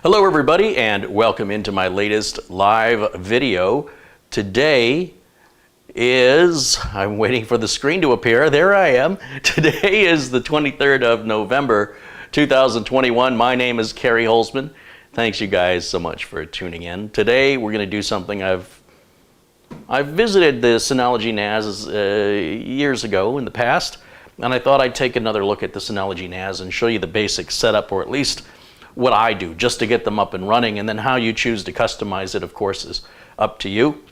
Hello everybody and welcome into my latest live video. Today is, I'm waiting for the screen to appear, there I am. Today is the 23rd of November 2021. My name is CareyHolzman. Thanks you guys so much for tuning in. Today we're going to do something I've visited the Synology NAS years ago in the past, and I thought I'd take another look at the Synology NAS and show you the basic setup, or at least what I do just to get them up and running, and then how you choose to customize it, of course, is up to you.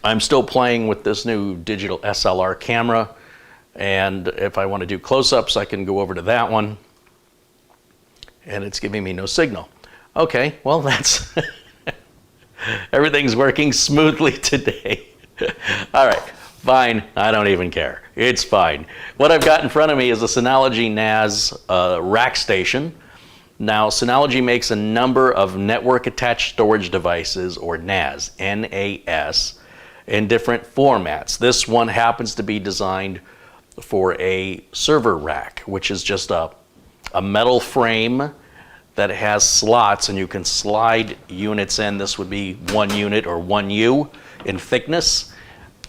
I'm still playing with this new digital SLR camera, and if I want to do close-ups, I can go over to that one, and it's giving me no signal. Okay, well, that's everything's working smoothly today. All right, fine, I don't even care. It's fine. What I've got in front of me is a Synology NAS rack station. Now, Synology makes a number of network-attached storage devices, or NAS, N-A-S, in different formats. This one happens to be designed for a server rack, which is just a metal frame that has slots, and you can slide units in. This would be 1 unit or 1U in thickness.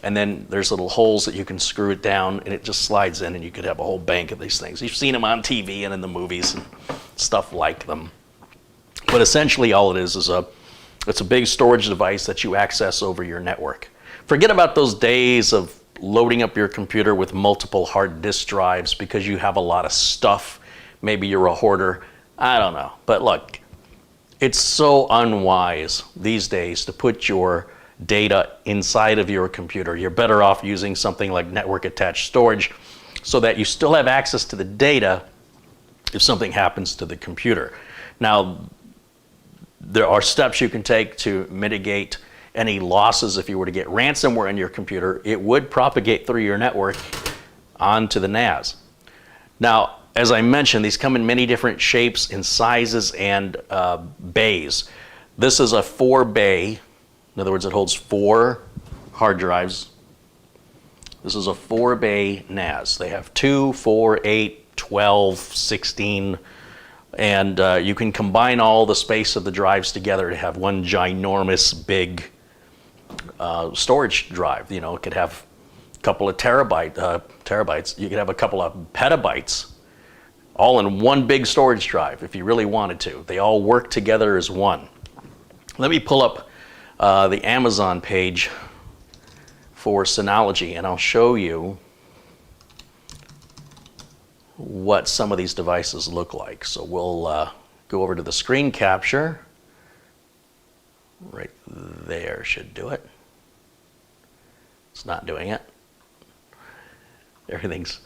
And then there's little holes that you can screw it down, and it just slides in, and you could have a whole bank of these things. You've seen them on TV and in the movies and stuff like them. But essentially all it is it's a big storage device that you access over your network. Forget about those days of loading up your computer with multiple hard disk drives because you have a lot of stuff. Maybe you're a hoarder. I don't know. But look, it's so unwise these days to put your data inside of your computer. You're better off using something like network attached storage so that you still have access to the data if something happens to the computer. Now, there are steps you can take to mitigate any losses. If you were to get ransomware in your computer, it would propagate through your network onto the NAS. Now, as I mentioned, these come in many different shapes and sizes and bays. This is a 4-bay. In other words, it holds 4 hard drives. This is a 4-bay NAS. They have 2, 4, 8, 12, 16, and you can combine all the space of the drives together to have one ginormous big storage drive. You know, it could have a couple of terabytes. You could have a couple of petabytes all in one big storage drive if you really wanted to. They all work together as one. Let me pull up the Amazon page for Synology, and I'll show you what some of these devices look like. So we'll go over to the screen capture. Right there should do it. It's not doing it. Everything's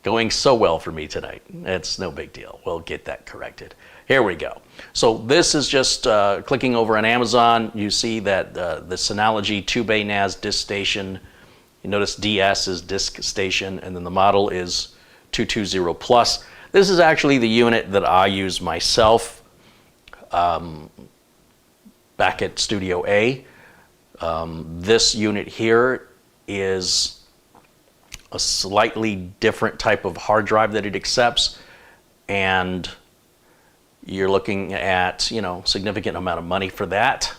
going so well for me tonight. It's no big deal. We'll get that corrected. Here we go. So this is just clicking over on Amazon. You see that the Synology 2-bay NAS DiskStation. You notice DS is DiskStation, and then the model is 220 Plus. This is actually the unit that I use myself back at Studio A. This unit here is a slightly different type of hard drive that it accepts, and you're looking at, you know, significant amount of money for that.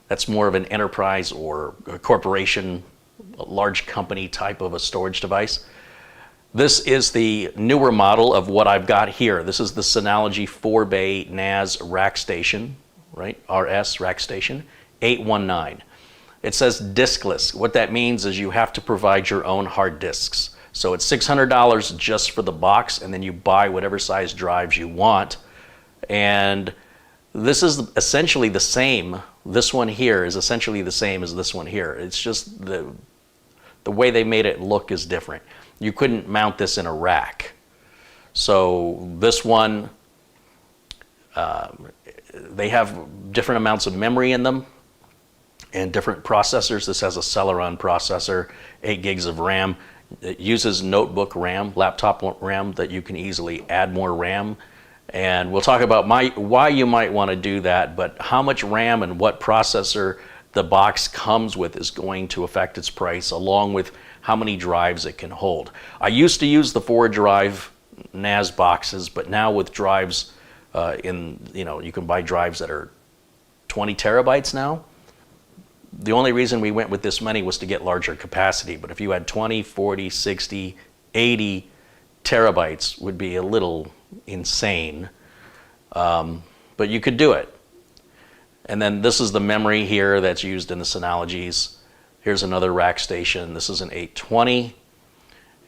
That's more of an enterprise or a corporation, a large company type of a storage device. This is the newer model of what I've got here. This is the Synology 4-bay NAS rack station, right? RS rack station 819. It says diskless. What that means is you have to provide your own hard disks. So it's $600 just for the box, and then you buy whatever size drives you want. And this is essentially the same. This one here is essentially the same as this one here. It's just the way they made it look is different. You couldn't mount this in a rack. So this one, they have different amounts of memory in them and different processors. This has a Celeron processor, 8 gigs of RAM. It uses notebook RAM, laptop RAM, that you can easily add more RAM. And we'll talk about why you might want to do that, but how much RAM and what processor the box comes with is going to affect its price, along with how many drives it can hold. I used to use the 4-drive NAS boxes, but now with drives You can buy drives that are 20 terabytes now. The only reason we went with this many was to get larger capacity. But if you had 20, 40, 60, 80 terabytes, would be a little insane. But you could do it. And then this is the memory here that's used in the Synologies. Here's another rack station. This is an 820.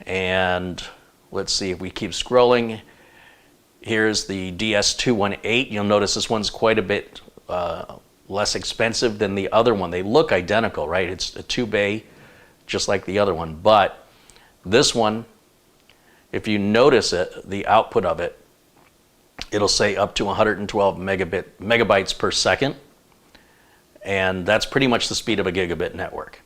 And let's see if we keep scrolling. Here's the DS218. You'll notice this one's quite a bit less expensive than the other one. They look identical, right? It's a 2-bay, just like the other one. But this one, if you notice it, the output of it, it'll say up to 112 megabytes per second. And that's pretty much the speed of a gigabit network.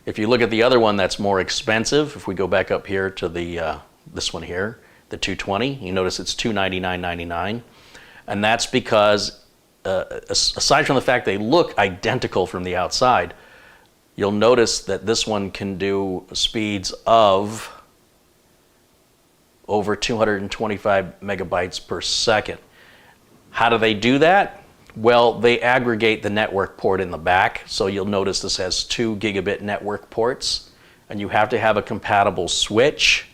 If you look at the other one that's more expensive, if we go back up here to the this one here, the 220, you notice it's $299.99. And that's because aside from the fact they look identical from the outside, you'll notice that this one can do speeds of over 225 megabytes per second. How do they do that? Well, they aggregate the network port in the back. So you'll notice this has 2 gigabit network ports, and you have to have a compatible switch.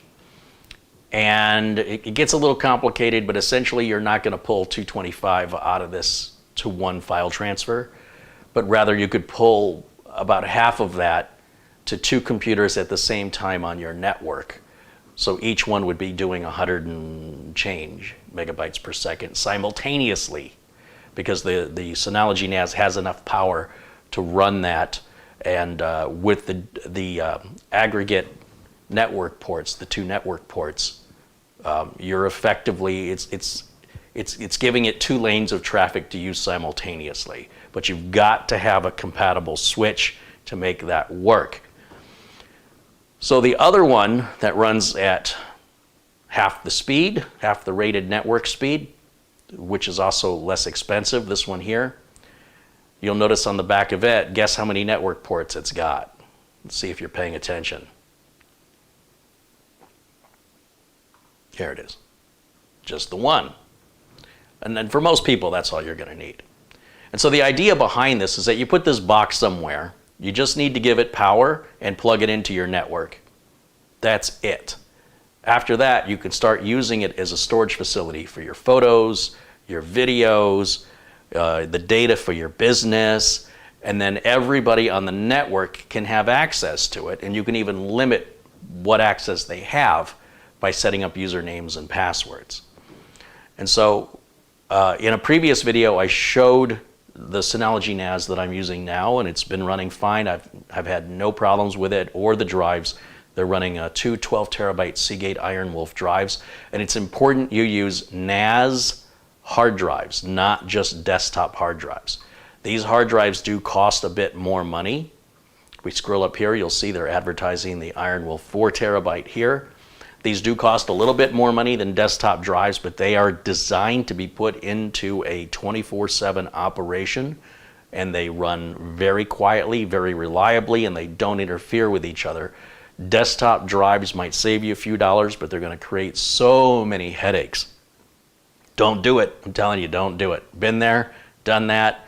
And it gets a little complicated, but essentially you're not going to pull 225 out of this to one file transfer, but rather you could pull about half of that to 2 computers at the same time on your network. So each one would be doing 100 and change megabytes per second simultaneously, because the Synology NAS has enough power to run that. And with the aggregate network ports, the 2 network ports, you're effectively, it's giving it 2 lanes of traffic to use simultaneously. But you've got to have a compatible switch to make that work. So the other one that runs at half the speed, half the rated network speed, which is also less expensive, this one here, you'll notice on the back of it, guess how many network ports it's got. Let's see if you're paying attention. Here it is, just the one. And then for most people, that's all you're going to need. And so the idea behind this is that you put this box somewhere, you just need to give it power and plug it into your network. That's it. After that, you can start using it as a storage facility for your photos, your videos, the data for your business, and then everybody on the network can have access to it, and you can even limit what access they have by setting up usernames and passwords. And so in a previous video, I showed the Synology NAS that I'm using now, and it's been running fine. I've had no problems with it or the drives. They're running 2 12 terabyte Seagate Iron Wolf drives, and it's important you use NAS hard drives, not just desktop hard drives. These hard drives do cost a bit more money. If we scroll up here, you'll see they're advertising the Iron Wolf 4 terabyte here. These do cost a little bit more money than desktop drives, but they are designed to be put into a 24/7 operation, and they run very quietly, very reliably, and they don't interfere with each other. Desktop drives might save you a few dollars, but they're going to create so many headaches. Don't do it. I'm telling you, don't do it. Been there, done that.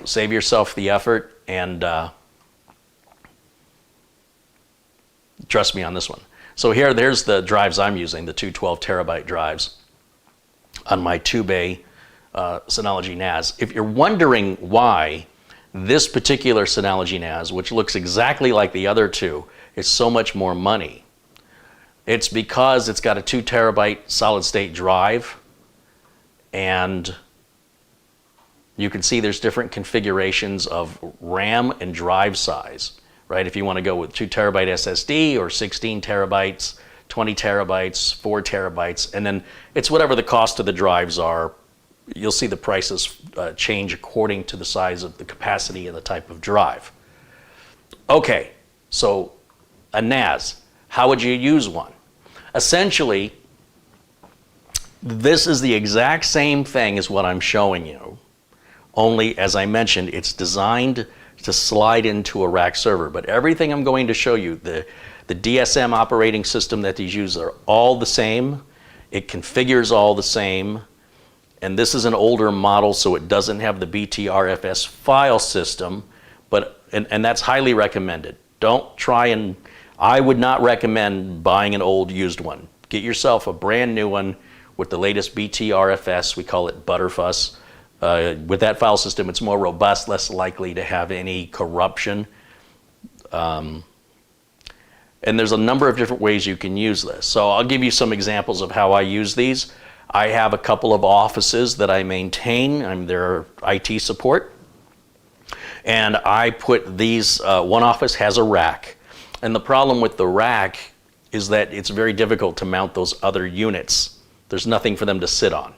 Save yourself the effort, and trust me on this one. So there's the drives I'm using, the 2 12 terabyte drives on my 2-bay Synology NAS. If you're wondering why this particular Synology NAS, which looks exactly like the other 2, is so much more money, it's because it's got a 2 terabyte solid state drive, and you can see there's different configurations of RAM and drive size. Right? If you want to go with 2 terabyte SSD or 16 terabytes, 20 terabytes, 4 terabytes, and then it's whatever the cost of the drives are. You'll see the prices change according to the size of the capacity and the type of drive. Okay, so a NAS, how would you use one? Essentially, this is the exact same thing as what I'm showing you, only as I mentioned, it's designed to slide into a rack server. But everything I'm going to show you, the DSM operating system that these use are all the same. It configures all the same. and this is an older model, so it doesn't have the BTRFS file system, and that's highly recommended. Don't try and, I would not recommend buying an old used one. Get yourself a brand new one with the latest BTRFS, we call it Butterfuss. With that file system, it's more robust, less likely to have any corruption. And there's a number of different ways you can use this. So I'll give you some examples of how I use these. I have a couple of offices that I maintain. I'm their IT support. And I put these, one office has a rack. And the problem with the rack is that it's very difficult to mount those other units. There's nothing for them to sit on.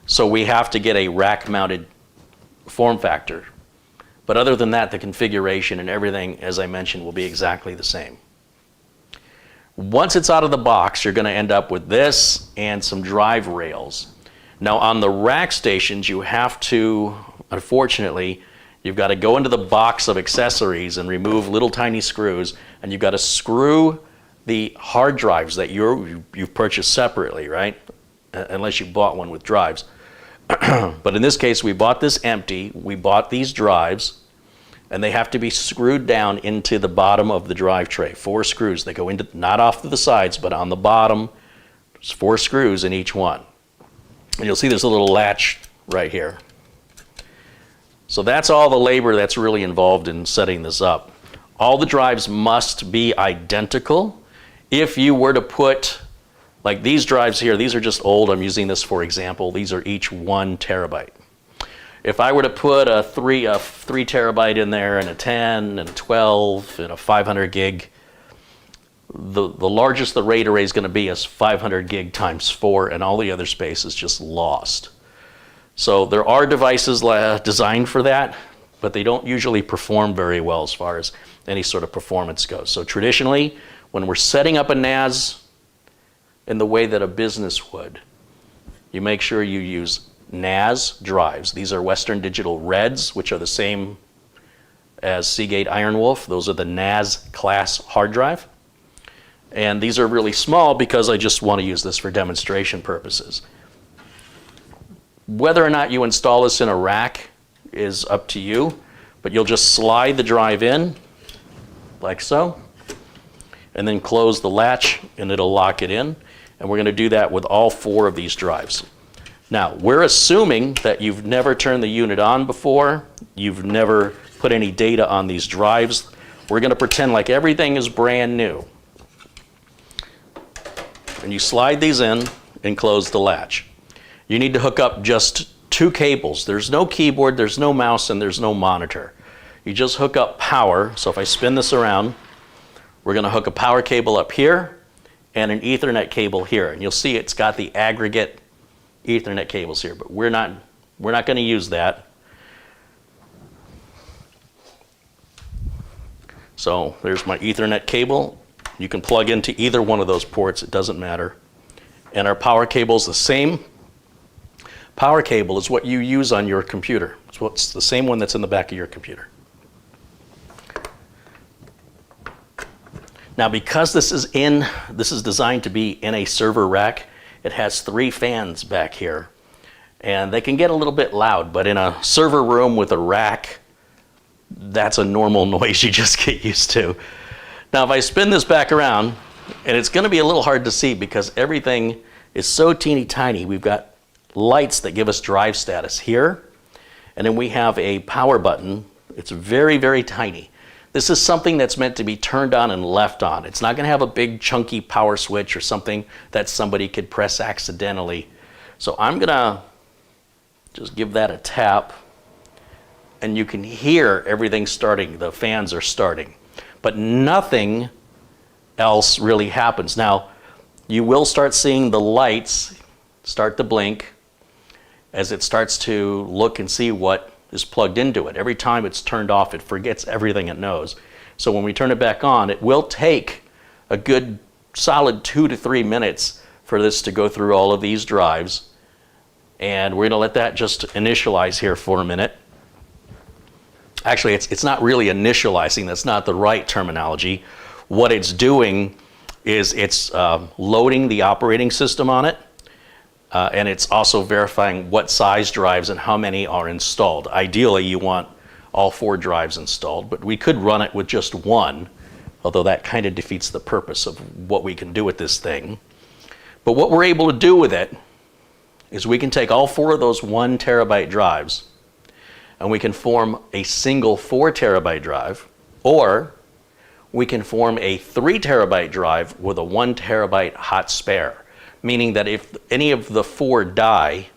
So we have to get a rack-mounted form factor. But other than that, the configuration and everything, as I mentioned, will be exactly the same. Once it's out of the box, you're going to end up with this and some drive rails. Now on the rack stations, you have to, unfortunately, you've got to go into the box of accessories and remove little tiny screws, and you've got to screw the hard drives that you've purchased separately, right? Unless you bought one with drives. But in this case, we bought this empty. We bought these drives, and they have to be screwed down into the bottom of the drive tray. 4 screws. They go into, not off to the sides, but on the bottom. There's 4 screws in each one. And you'll see there's a little latch right here. So that's all the labor that's really involved in setting this up. All the drives must be identical. If you were to put, like these drives here, these are just old. I'm using this for example. These are each 1 terabyte. If I were to put a 3 terabyte in there, and a 10, and a 12, and a 500 gig, the largest the RAID array is going to be is 500 gig times 4, and all the other space is just lost. So there are devices designed for that, but they don't usually perform very well as far as any sort of performance goes. So traditionally, when we're setting up a NAS in the way that a business would, you make sure you use NAS drives. These are Western Digital Reds, which are the same as Seagate Iron Wolf. Those are the NAS class hard drive. And these are really small because I just want to use this for demonstration purposes. Whether or not you install this in a rack is up to you, but you'll just slide the drive in like so, and then close the latch and it'll lock it in. And we're going to do that with all 4 of these drives. Now, we're assuming that you've never turned the unit on before, you've never put any data on these drives. We're going to pretend like everything is brand new. And you slide these in and close the latch. You need to hook up just 2 cables. There's no keyboard, there's no mouse, and there's no monitor. You just hook up power. So if I spin this around, we're going to hook a power cable up here and an Ethernet cable here. And you'll see it's got the aggregate Ethernet cables here, but we're not going to use that. So there's my Ethernet cable. You can plug into either one of those ports, it doesn't matter. And our power cable is the same. Power cable is what you use on your computer. It's the same one that's in the back of your computer. Now, because this is designed to be in a server rack, it has 3 fans back here, and they can get a little bit loud, but in a server room with a rack, that's a normal noise you just get used to. Now, if I spin this back around, and it's going to be a little hard to see because everything is so teeny tiny. We've got lights that give us drive status here, and then we have a power button. It's very, very tiny. This is something that's meant to be turned on and left on. It's not going to have a big chunky power switch or something that somebody could press accidentally. So I'm going to just give that a tap, and you can hear everything starting. The fans are starting, but nothing else really happens. Now, you will start seeing the lights start to blink as it starts to look and see what is plugged into it. Every time it's turned off, it forgets everything it knows. So when we turn it back on, it will take a good solid 2 to 3 minutes for this to go through all of these drives. And we're going to let that just initialize here for a minute. Actually, it's not really initializing. That's not the right terminology. What it's doing is it's loading the operating system on it. and it's also verifying what size drives and how many are installed. Ideally, you want all 4 drives installed, but we could run it with just 1, although that kind of defeats the purpose of what we can do with this thing. But what we're able to do with it is we can take all 4 of those 1 terabyte drives and we can form a single 4 terabyte drive, or we can form a 3 terabyte drive with a 1 terabyte hot spare, meaning that if any of the 4 die,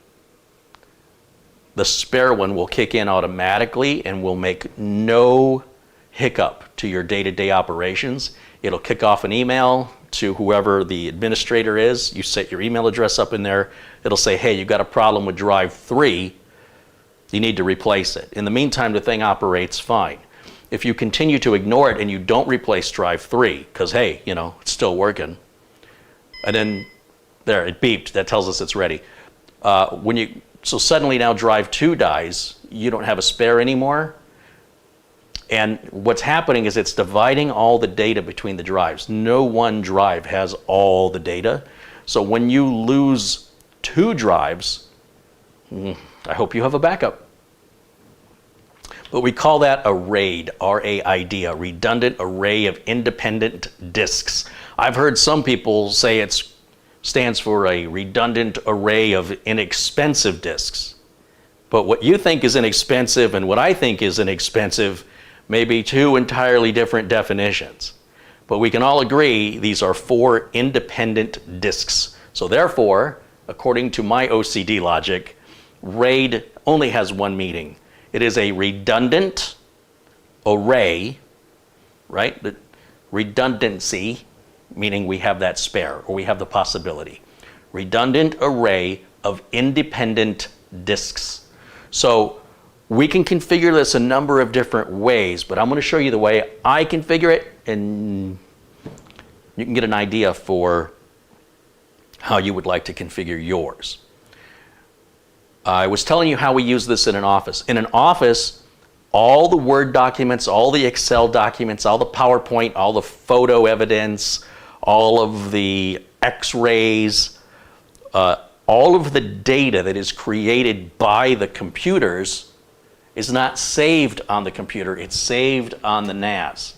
the spare one will kick in automatically and will make no hiccup to your day-to-day operations. It'll kick off an email to whoever the administrator is. You set your email address up in there. It'll say, hey, you've got a problem with drive 3. You need to replace it. In the meantime, the thing operates fine. If you continue to ignore it and you don't replace drive 3, because hey, you know, it's still working, and then there, it beeped. That tells us it's ready. So suddenly now drive 2 dies. You don't have a spare anymore. And what's happening is it's dividing all the data between the drives. No one drive has all the data. So when you lose 2 drives, I hope you have a backup. But we call that a RAID, R-A-I-D, a redundant array of independent disks. I've heard some people say it stands for a redundant array of inexpensive disks. But what you think is inexpensive and what I think is inexpensive may be 2 entirely different definitions. But we can all agree these are 4 independent disks. So therefore, according to my OCD logic, RAID only has one meaning. It is a redundant array, right? The redundancy, meaning we have that spare or we have the possibility. Redundant array of independent disks. So we can configure this a number of different ways, but I'm going to show you the way I configure it, and you can get an idea for how you would like to configure yours. I was telling you how we use this in an office. In an office, all the Word documents, all the Excel documents, all the PowerPoint, all the photo evidence, all of the X-rays, all of the data that is created by the computers is not saved on the computer, it's saved on the NAS.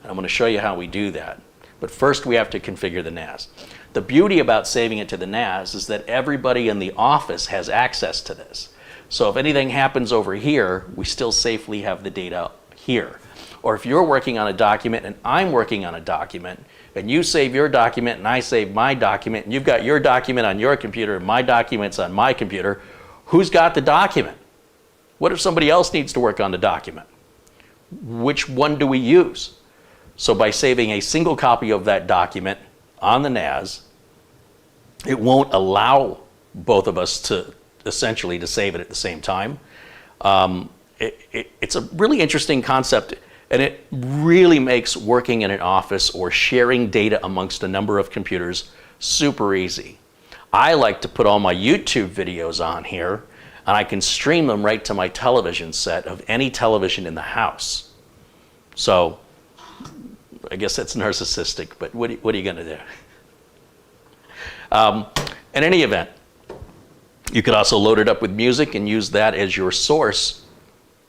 And I'm going to show you how we do that. But first we have to configure the NAS. The beauty about saving it to the NAS is that everybody in the office has access to this. So if anything happens over here, we still safely have the data here. Or if you're working on a document and I'm working on a document, and you save your document and I save my document, and you've got your document on your computer and my document's on my computer, who's got the document? What if somebody else needs to work on the document? Which one do we use? So by saving a single copy of that document on the NAS, it won't allow both of us to essentially to save it at the same time. It's a really interesting concept, and it really makes working in an office or sharing data amongst a number of computers super easy. I like to put all my YouTube videos on here, and I can stream them right to my television set of any television in the house. So I guess that's narcissistic, but what are you going to do? In any event, you could also load it up with music and use that as your source.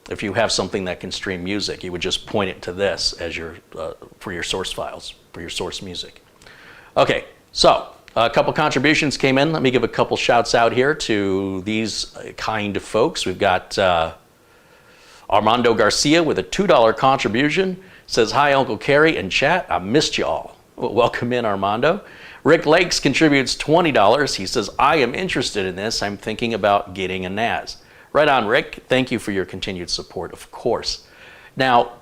If you have something that can stream music, you would just point it to this as your for your source files, for your source music. Okay, so a couple contributions came in. Let me give a couple shouts out here to these kind of folks. We've got Armando Garcia with a $2 contribution. Says, hi, Uncle Carey and chat. I missed you all. Well, welcome in, Armando. Rick Lakes contributes $20. He says, I am interested in this. I'm thinking about getting a NAS. Right on, Rick. Thank you for your continued support, of course. Now,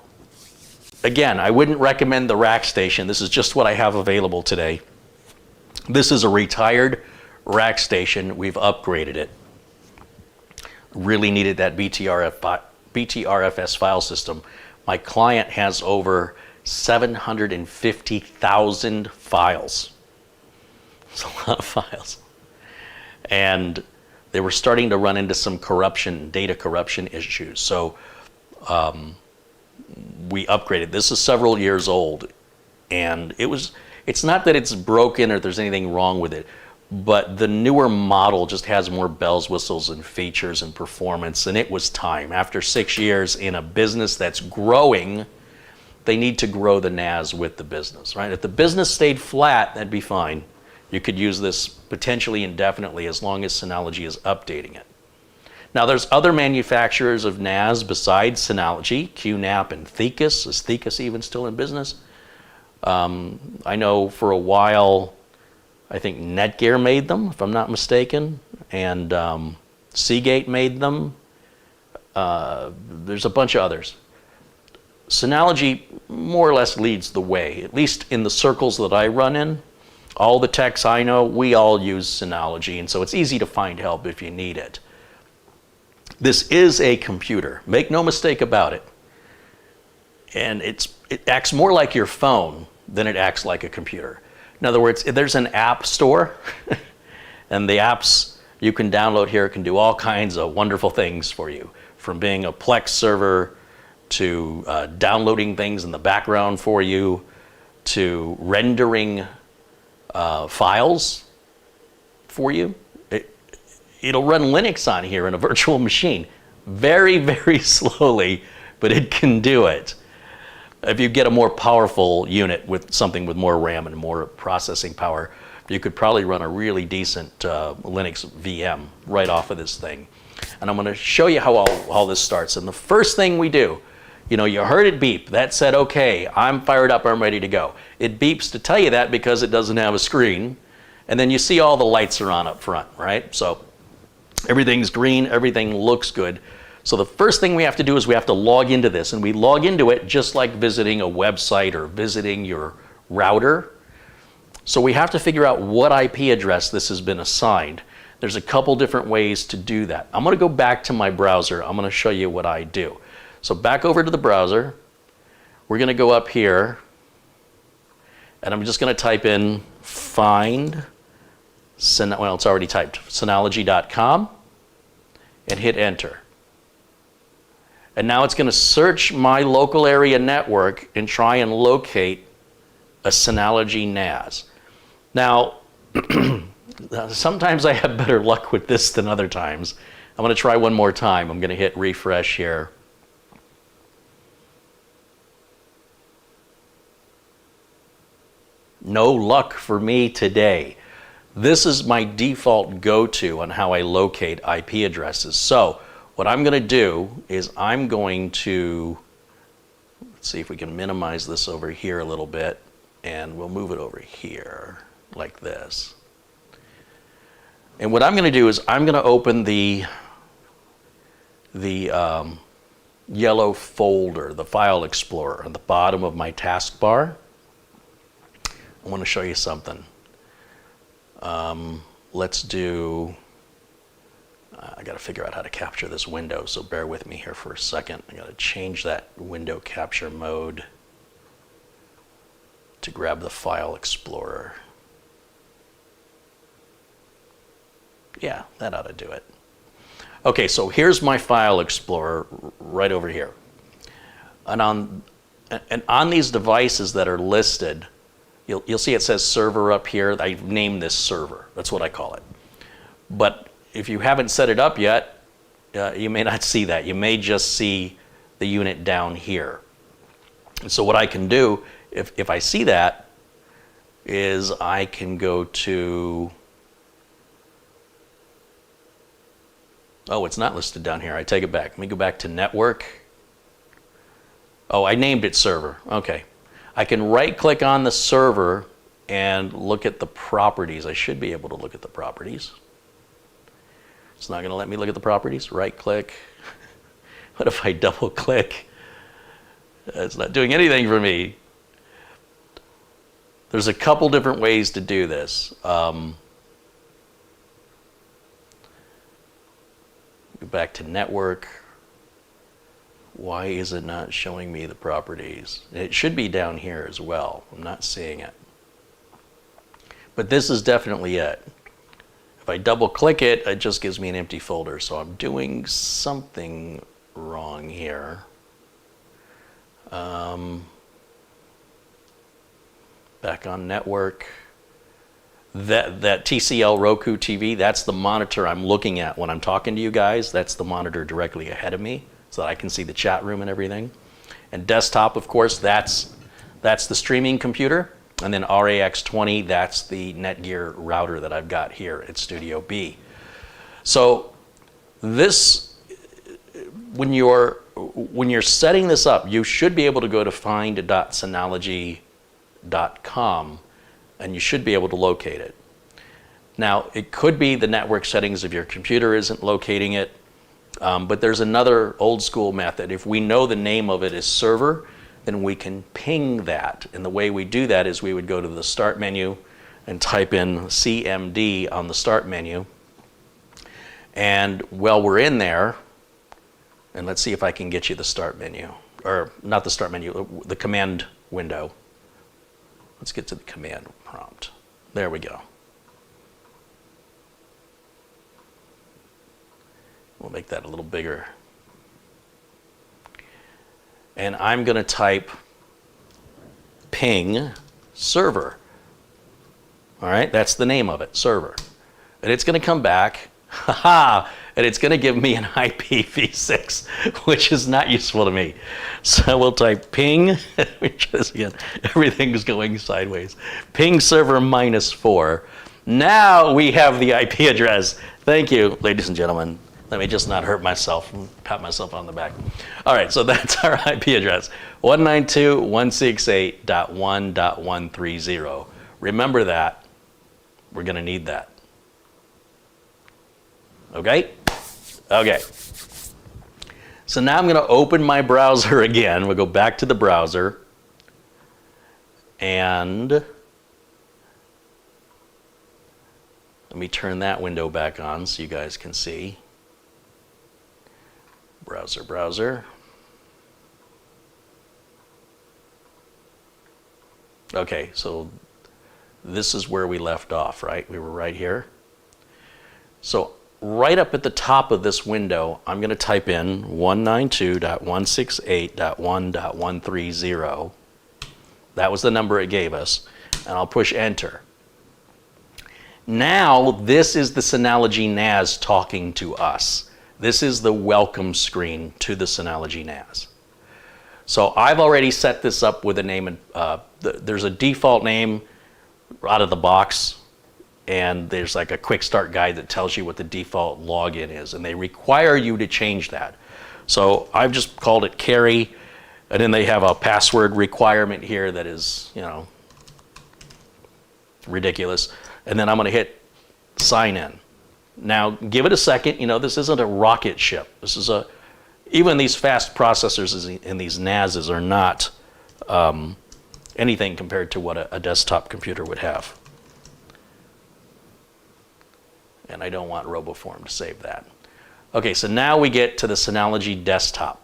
again, I wouldn't recommend the RackStation. This is just what I have available today. This is a retired RackStation. We've upgraded it. Really needed that BTRFS file system. My client has over 750,000 files. It's a lot of files. And they were starting to run into some corruption, data corruption issues. So we upgraded. This is several years old. And it's not that it's broken or there's anything wrong with it, but the newer model just has more bells, whistles, and features and performance, and it was time. After 6 years in a business that's growing, they need to grow the NAS with the business, right? If the business stayed flat, that'd be fine. You could use this potentially indefinitely as long as Synology is updating it. Now, there's other manufacturers of NAS besides Synology, QNAP and Thecus. Is Thecus even still in business? I know for a while, I think Netgear made them, if I'm not mistaken, and Seagate made them. There's a bunch of others. Synology more or less leads the way, at least in the circles that I run in. All the techs I know, we all use Synology, and so it's easy to find help if you need it. This is a computer, make no mistake about it. And it acts more like your phone than it acts like a computer. In other words, there's an app store, and the apps you can download here can do all kinds of wonderful things for you, from being a Plex server to downloading things in the background for you, to rendering files for you. It'll run Linux on here in a virtual machine. Very, very slowly, but it can do it. If you get a more powerful unit with something with more RAM and more processing power, you could probably run a really decent Linux VM right off of this thing. And I'm going to show you how all this starts. And the first thing we do, you know, you heard it beep. That said, okay, I'm fired up, I'm ready to go. It beeps to tell you that because it doesn't have a screen. And then you see all the lights are on up front, right? So everything's green, everything looks good. So the first thing we have to do is we have to log into this, and we log into it just like visiting a website or visiting your router. So we have to figure out what IP address this has been assigned. There's a couple different ways to do that. I'm going to go back to my browser. I'm going to show you what I do. So back over to the browser. We're going to go up here, and I'm just going to type in find, well, it's already typed, Synology.com, and hit enter. And now it's going to search my local area network and try and locate a Synology NAS. Now, sometimes I have better luck with this than other times. I'm going to try one more time. I'm going to hit refresh here. No luck for me today. This is my default go-to on how I locate IP addresses. So what I'm going to do is I'm going to, let's see if we can minimize this over here a little bit, and we'll move it over here like this. And what I'm going to do is I'm going to open the yellow folder, the file explorer, at the bottom of my taskbar. I want to show you something. Let's do, I got to figure out how to capture this window, so bear with me here for a second. I got to change that window capture mode to grab the file explorer. Yeah, that ought to do it. Okay, so here's my file explorer right over here. And on these devices that are listed, you'll see it says server up here. I've named this server. That's what I call it. But if you haven't set it up yet, you may not see that. You may just see the unit down here. And so what I can do, if I see that, is I can go to, oh, it's not listed down here. I take it back. Let me go back to network. Oh, I named it server. Okay. I can right-click on the server and look at the properties. I should be able to look at the properties. It's not going to let me look at the properties. Right-click. What if I double-click? It's not doing anything for me. There's a couple different ways to do this. Go back to network. Why is it not showing me the properties? It should be down here as well. I'm not seeing it. But this is definitely it. If I double click it, it just gives me an empty folder. So I'm doing something wrong here. Back on network. That TCL Roku TV, that's the monitor I'm looking at when I'm talking to you guys. That's the monitor directly ahead of me so that I can see the chat room and everything. And desktop, of course, that's the streaming computer. And then RS816, that's the Netgear router that I've got here at Studio B. So this, when you're setting this up, you should be able to go to find.synology.com and you should be able to locate it. Now, it could be the network settings of your computer isn't locating it, but there's another old school method. If we know the name of it is server, then we can ping that. And the way we do that is we would go to the start menu and type in CMD on the start menu. And while we're in there, and let's see if I can get you the start menu, or not the start menu, the command window. Let's get to the command prompt. There we go. We'll make that a little bigger. And I'm going to type ping server. All right, that's the name of it, server. And it's going to come back, haha, and it's going to give me an IPv6, which is not useful to me. So we'll type ping, let me try this again, everything's going sideways. Ping server -4. Now we have the IP address. Thank you, ladies and gentlemen. Let me just not hurt myself and pat myself on the back. All right, so that's our IP address, 192.168.1.130. Remember that. We're going to need that. Okay? Okay. So now I'm going to open my browser again. We'll go back to the browser. And let me turn that window back on so you guys can see. Browser. Okay, so this is where we left off, right? We were right here. So right up at the top of this window, I'm going to type in 192.168.1.130. That was the number it gave us, and I'll push enter. Now this is the Synology NAS talking to us. This is the welcome screen to the Synology NAS. So I've already set this up with a name. There's a default name out of the box, and there's like a quick start guide that tells you what the default login is, and they require you to change that. So I've just called it Carey, and then they have a password requirement here that is, you know, ridiculous. And then I'm going to hit sign in. Now, give it a second. You know, this isn't a rocket ship. This is even these fast processors in these NASs are not anything compared to what a desktop computer would have. And I don't want RoboForm to save that. Okay, so now we get to the Synology desktop.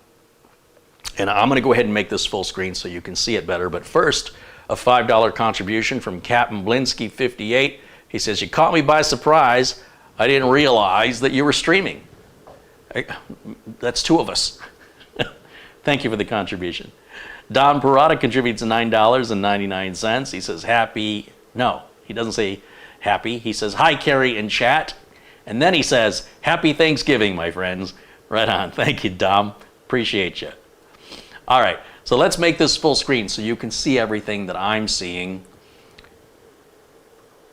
And I'm going to go ahead and make this full screen so you can see it better. But first, a $5 contribution from Captain Blinsky58. He says, "You caught me by surprise. I didn't realize that you were streaming." That's two of us. Thank you for the contribution. Don Parada contributes $9.99. He says, happy, no, he doesn't say happy. He says, "Hi, Carey in chat." And then he says, "Happy Thanksgiving, my friends." Right on. Thank you, Dom. Appreciate you. All right, so let's make this full screen so you can see everything that I'm seeing.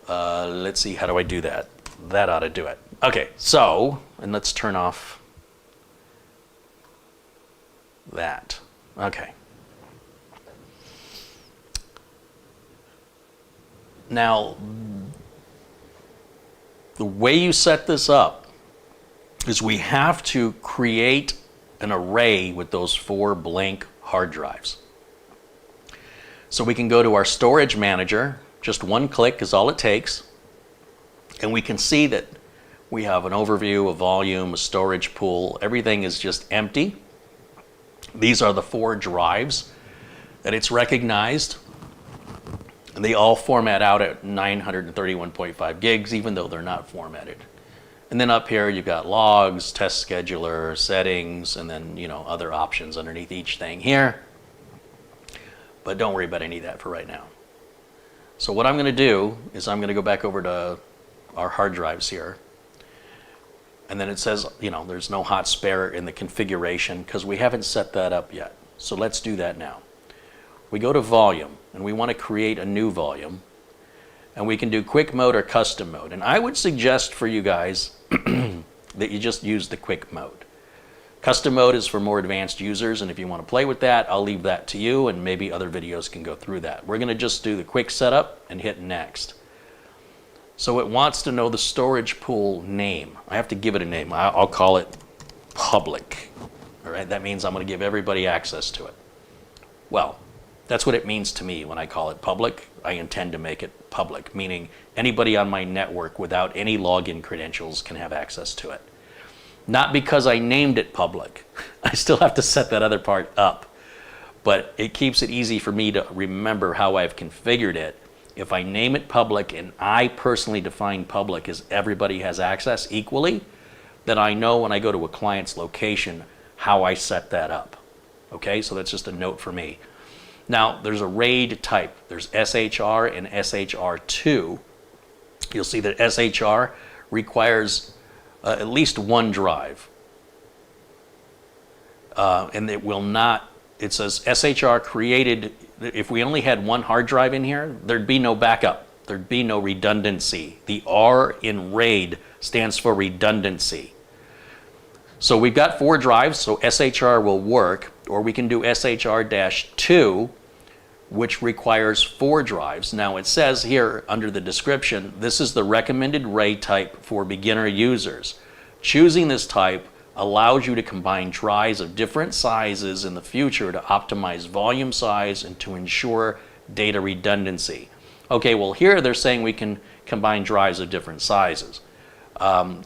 Let's see, how do I do that? That ought to do it. Okay, so, and let's turn off that. Okay. Now, the way you set this up is we have to create an array with those 4 blank hard drives. So we can go to our storage manager. Just one click is all it takes. And we can see that we have an overview, a volume, a storage pool. Everything is just empty. These are the 4 drives that it's recognized. And they all format out at 931.5 gigs, even though they're not formatted. And then up here, you've got logs, test scheduler, settings, and then, you know, other options underneath each thing here. But don't worry about any of that for right now. So what I'm going to do is I'm going to go back over to our hard drives here. And then it says, you know, there's no hot spare in the configuration because we haven't set that up yet. So let's do that now. We go to volume and we want to create a new volume. And we can do quick mode or custom mode. And I would suggest for you guys that you just use the quick mode. Custom mode is for more advanced users, and if you want to play with that, I'll leave that to you, and maybe other videos can go through that. We're going to just do the quick setup and hit next. So it wants to know the storage pool name. I have to give it a name. I'll call it public. All right, that means I'm going to give everybody access to it. Well, that's what it means to me when I call it public. I intend to make it public, meaning anybody on my network without any login credentials can have access to it. Not because I named it public. I still have to set that other part up. But it keeps it easy for me to remember how I've configured it. If I name it public and I personally define public as everybody has access equally, then I know when I go to a client's location how I set that up. Okay, so that's just a note for me. Now, there's a RAID type. There's SHR and SHR2. You'll see that SHR requires at least one drive. And it will not, it says SHR created, if we only had one hard drive in here, there'd be no backup. There'd be no redundancy. The R in RAID stands for redundancy. So we've got 4 drives, so SHR will work, or we can do SHR-2, which requires 4 drives. Now it says here under the description, this is the recommended RAID type for beginner users. Choosing this type allows you to combine drives of different sizes in the future to optimize volume size and to ensure data redundancy. Okay, well here they're saying we can combine drives of different sizes.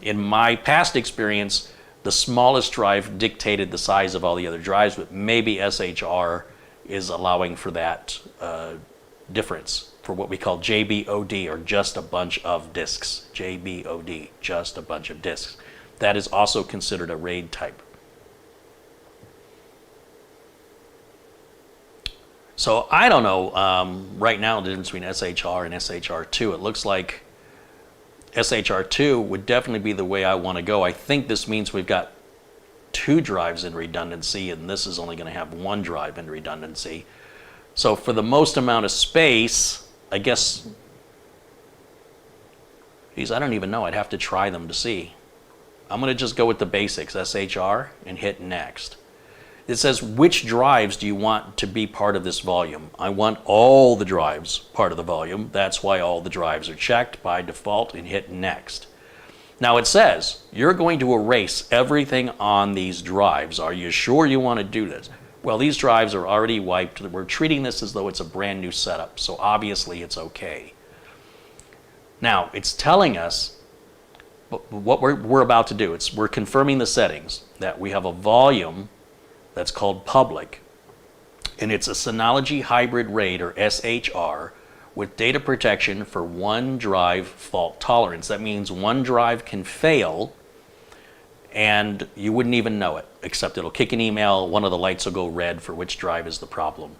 In my past experience, the smallest drive dictated the size of all the other drives, but maybe SHR is allowing for that difference for what we call JBOD, or just a bunch of disks. JBOD, just a bunch of disks. That is also considered a RAID type. So I don't know right now the difference between SHR and SHR2. It looks like SHR2 would definitely be the way I want to go. I think this means we've got 2 drives in redundancy, and this is only going to have 1 drive in redundancy. So for the most amount of space, I guess, geez, I don't even know. I'd have to try them to see. I'm going to just go with the basics, SHR, and hit next. It says, which drives do you want to be part of this volume? I want all the drives part of the volume. That's why all the drives are checked by default, and hit next. Now it says, you're going to erase everything on these drives. Are you sure you want to do this? Well, these drives are already wiped. We're treating this as though it's a brand new setup, so obviously it's okay. Now, it's telling us what we're about to do. We're confirming the settings, that we have a volume that's called public, and it's a Synology hybrid RAID, or SHR, with data protection for 1 drive fault tolerance. That means 1 drive can fail and you wouldn't even know it, except it'll kick an email, one of the lights will go red for which drive is the problem.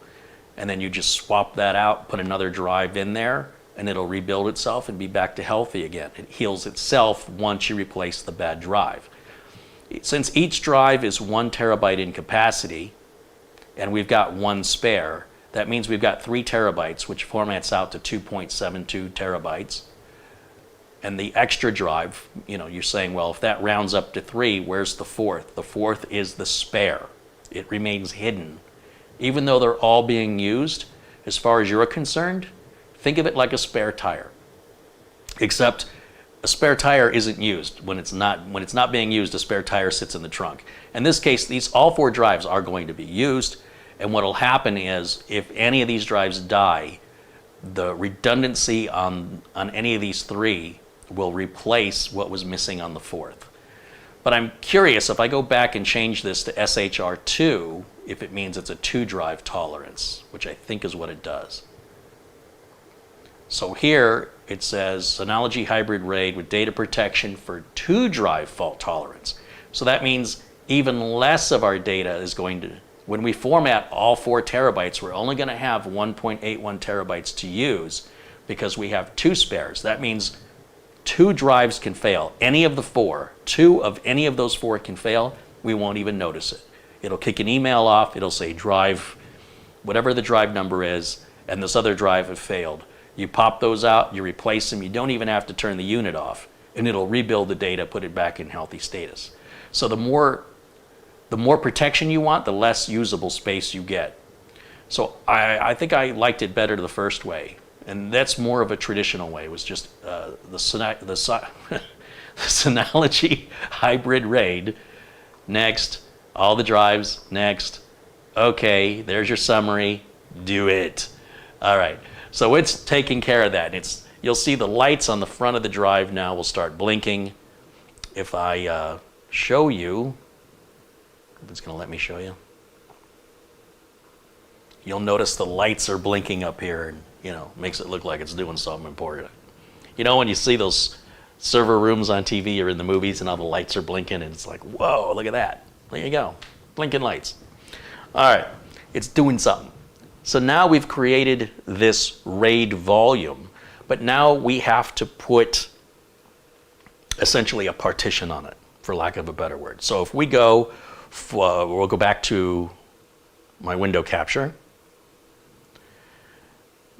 And then you just swap that out, put another drive in there, and it'll rebuild itself and be back to healthy again. It heals itself once you replace the bad drive. Since each drive is 1 terabyte in capacity, and we've got 1 spare, that means we've got 3 terabytes, which formats out to 2.72 terabytes. And the extra drive, you know, you're saying, well, if that rounds up to 3, where's the 4th? The 4th is the spare. It remains hidden. Even though they're all being used, as far as you're concerned, think of it like a spare tire. Except a spare tire isn't used. When it's not being used, a spare tire sits in the trunk. In this case, all 4 drives are going to be used. And what will happen is, if any of these drives die, the redundancy on any of these 3 will replace what was missing on the 4th. But I'm curious, if I go back and change this to SHR2, if it means it's a 2 drive tolerance, which I think is what it does. So here it says Synology hybrid RAID with data protection for 2 drive fault tolerance. So that means even less of our data is going to, when we format all 4 terabytes, we're only going to have 1.81 terabytes to use, because we have 2 spares. That means 2 drives can fail. Any of the 4, 2 of any of those 4 can fail, we won't even notice it. It'll kick an email off, it'll say drive, whatever the drive number is, and this other drive have failed. You pop those out, you replace them, you don't even have to turn the unit off, and it'll rebuild the data, put it back in healthy status. So the more protection you want, the less usable space you get. So I think I liked it better the first way, and that's more of a traditional way. It was just the Synology hybrid RAID. Next, all the drives, next. Okay, there's your summary, do it. All right, so it's taking care of that. You'll see the lights on the front of the drive now will start blinking. If I show you, if it's going to let me show you, you'll notice the lights are blinking up here, and makes it look like it's doing something important. When you see those server rooms on TV or in the movies and all the lights are blinking, and it's like, whoa, look at that. There you go, blinking lights. All right, it's doing something. So now we've created this RAID volume, but now we have to put essentially a partition on it, for lack of a better word. So if we go, we'll go back to my window capture.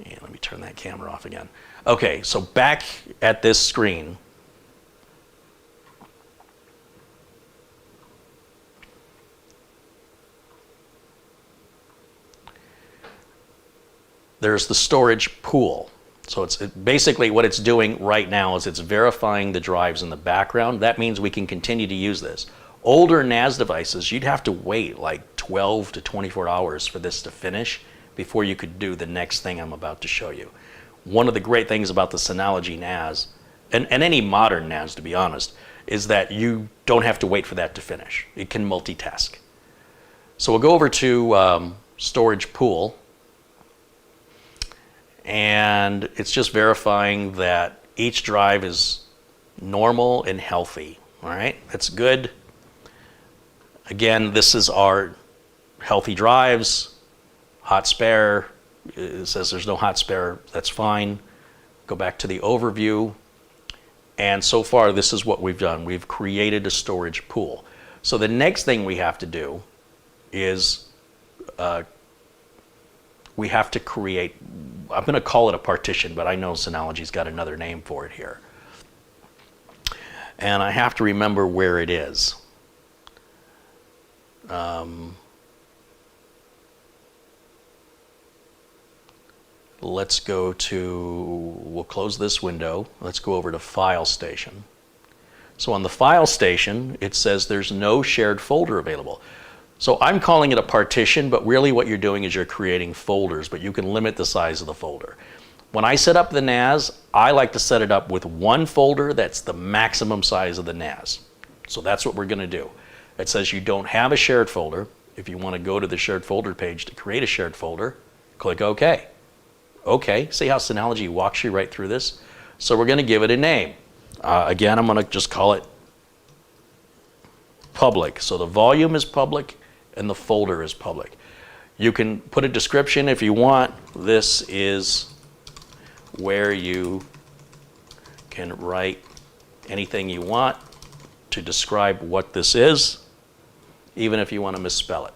And let me turn that camera off again. Okay, so back at this screen, there's the storage pool. So basically what it's doing right now is it's verifying the drives in the background. That means we can continue to use this. Older NAS devices, you'd have to wait like 12 to 24 hours for this to finish before you could do the next thing I'm about to show you. One of the great things about the Synology NAS, and any modern NAS to be honest, is that you don't have to wait for that to finish. It can multitask. So we'll go over to storage pool, and it's just verifying that each drive is normal and healthy. All right, that's good. Again, this is our healthy drives. Hot spare, it says there's no hot spare, that's fine. Go back to the overview, and so far this is what we've done. We've created a storage pool. So the next thing we have to do is we have to create, I'm going to call it a partition, but I know Synology's got another name for it here. And I have to remember where it is. Let's go to, we'll close this window. Let's go over to File Station. So on the File Station, it says there's no shared folder available. So I'm calling it a partition, but really what you're doing is you're creating folders, but you can limit the size of the folder. When I set up the NAS, I like to set it up with one folder that's the maximum size of the NAS. So that's what we're going to do. It says you don't have a shared folder. If you want to go to the shared folder page to create a shared folder, click OK. Okay, see how Synology walks you right through this? So we're going to give it a name. Again, I'm going to just call it public. So the volume is public and the folder is public. You can put a description if you want. This is where you can write anything you want to describe what this is, even if you want to misspell it.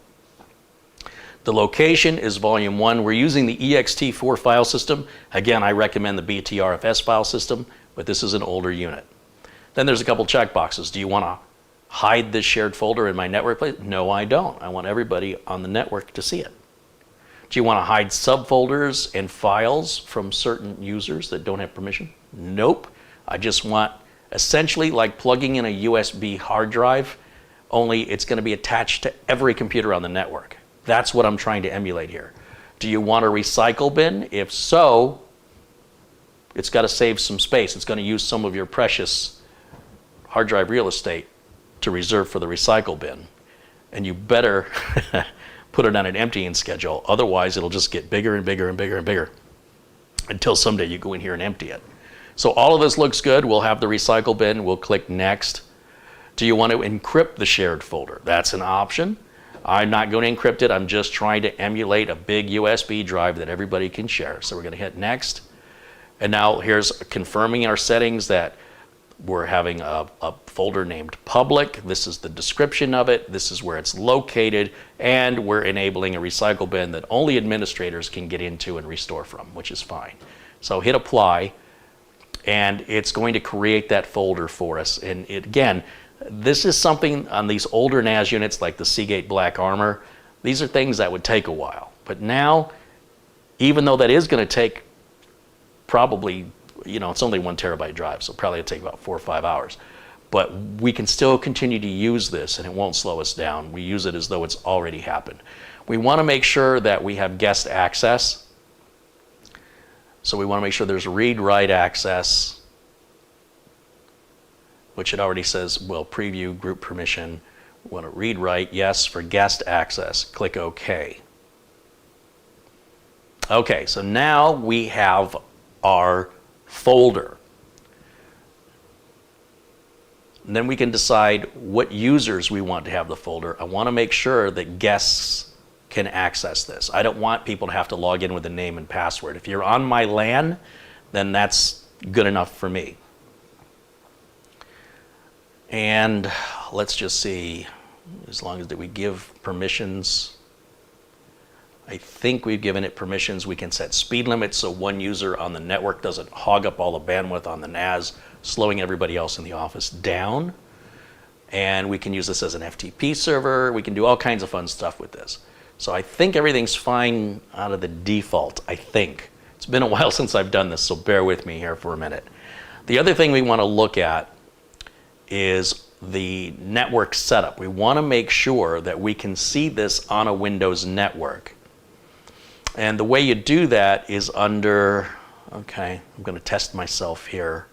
The location is volume 1. We're using the ext4 file system. Again, I recommend the BTRFS file system, but this is an older unit. Then there's a couple checkboxes. Do you want to hide this shared folder in my network place? No, I don't. I want everybody on the network to see it. Do you want to hide subfolders and files from certain users that don't have permission? Nope. I just want essentially like plugging in a USB hard drive, only it's going to be attached to every computer on the network. That's what I'm trying to emulate here. Do you want a recycle bin? If so, it's got to save some space. It's going to use some of your precious hard drive real estate to reserve for the recycle bin. And you better put it on an emptying schedule. Otherwise, it'll just get bigger and bigger and bigger and bigger until someday you go in here and empty it. So all of this looks good. We'll have the recycle bin. We'll click Next. Do you want to encrypt the shared folder? That's an option. I'm not going to encrypt it. I'm just trying to emulate a big USB drive that everybody can share. So we're going to hit Next. And now here's confirming our settings that we're having a folder named public. This is the description of it. This is where it's located. And we're enabling a recycle bin that only administrators can get into and restore from, which is fine. So hit apply, and it's going to create that folder for us. And again, this is something on these older NAS units like the Seagate Black Armor. These are things that would take a while. But now, even though that is going to take probably, it's only 1 terabyte drive, so probably it'll take about 4 or 5 hours. But we can still continue to use this, and it won't slow us down. We use it as though it's already happened. We want to make sure that we have guest access. So we want to make sure there's read-write access, which it already says, well, preview group permission. We want to read-write, yes, for guest access. Click OK. Okay, so now we have our folder. And then we can decide what users we want to have the folder. I want to make sure that guests can access this. I don't want people to have to log in with a name and password. If you're on my LAN, then that's good enough for me. And let's just see, as long as we give permissions. I think we've given it permissions. We can set speed limits so one user on the network doesn't hog up all the bandwidth on the NAS, slowing everybody else in the office down. And we can use this as an FTP server. We can do all kinds of fun stuff with this. So I think everything's fine out of the default, I think. It's been a while since I've done this, so bear with me here for a minute. The other thing we want to look at is the network setup. We want to make sure that we can see this on a Windows network. And the way you do that is under, okay, I'm going to test myself here.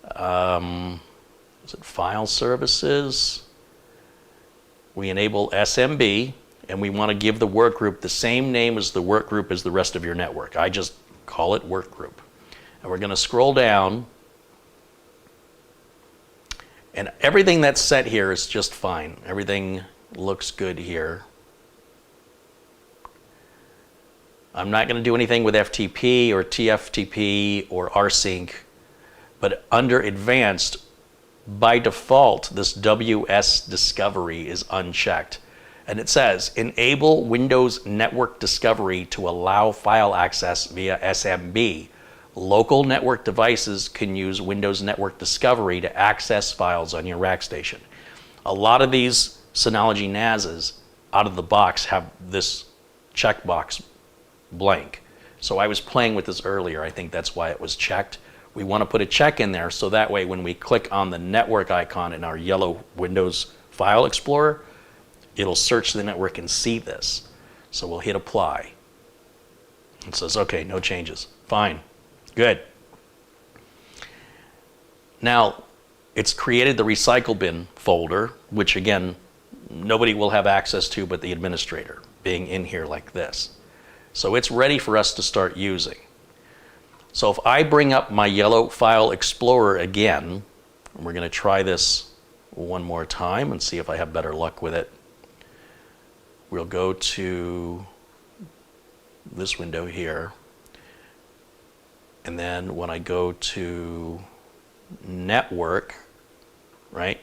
Is it File Services? We enable SMB, and we want to give the workgroup the same name as the workgroup as the rest of your network. I just call it workgroup. And we're going to scroll down, and everything that's set here is just fine. Everything looks good here. I'm not going to do anything with FTP or TFTP or rsync, but under advanced, by default, this WS discovery is unchecked. And it says, enable Windows Network Discovery to allow file access via SMB. Local network devices can use Windows Network Discovery to access files on your rack station. A lot of these Synology NASs out of the box have this checkbox blank. So I was playing with this earlier. I think that's why it was checked. We want to put a check in there so that way when we click on the network icon in our yellow Windows File Explorer, it'll search the network and see this. So we'll hit apply. It says, okay, no changes. Fine. Good. Now, it's created the recycle bin folder, which again, nobody will have access to but the administrator, being in here like this. So it's ready for us to start using. So if I bring up my yellow File Explorer again, and we're going to try this one more time and see if I have better luck with it. We'll go to this window here. And then when I go to network, right,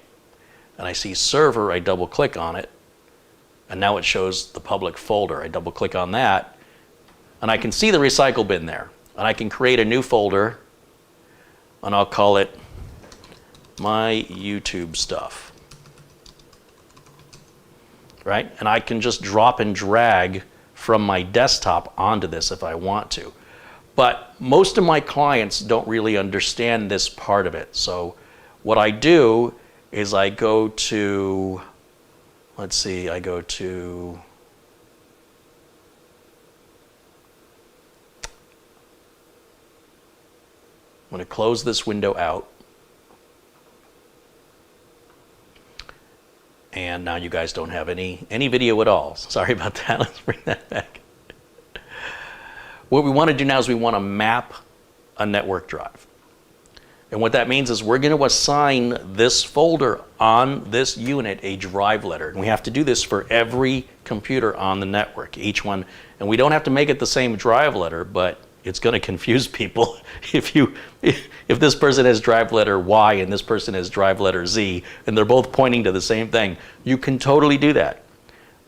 and I see server, I double click on it. And now it shows the public folder. I double click on that. And I can see the recycle bin there. And I can create a new folder, and I'll call it My YouTube Stuff. Right? And I can just drop and drag from my desktop onto this if I want to. But most of my clients don't really understand this part of it. So what I do is I go to, let's see, I go to I'm going to close this window out. And now you guys don't have any video at all. Sorry about that. Let's bring that back. What we want to do now is we want to map a network drive. And what that means is we're going to assign this folder on this unit a drive letter. And we have to do this for every computer on the network, each one. And we don't have to make it the same drive letter, but it's going to confuse people if this person has drive letter Y and this person has drive letter Z, and they're both pointing to the same thing. You can totally do that.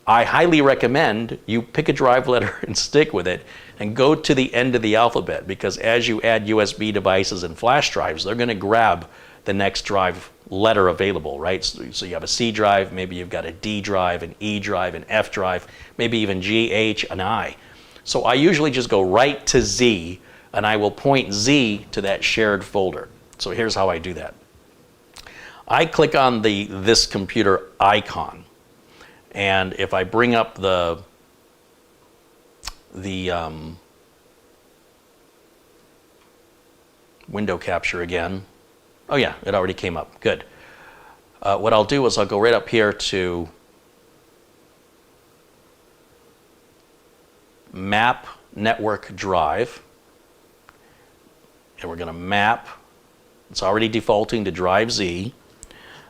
I highly recommend you pick a drive letter and stick with it and go to the end of the alphabet, because as you add USB devices and flash drives, they're going to grab the next drive letter available, right? So you have a C drive, maybe you've got a D drive, an E drive, an F drive, maybe even G, H, and I. So I usually just go right to Z, and I will point Z to that shared folder. So here's how I do that. I click on the This Computer icon, and if I bring up the window capture again, oh yeah, it already came up, good. What I'll do is I'll go right up here to Map Network Drive, and we're going to map, it's already defaulting to drive Z.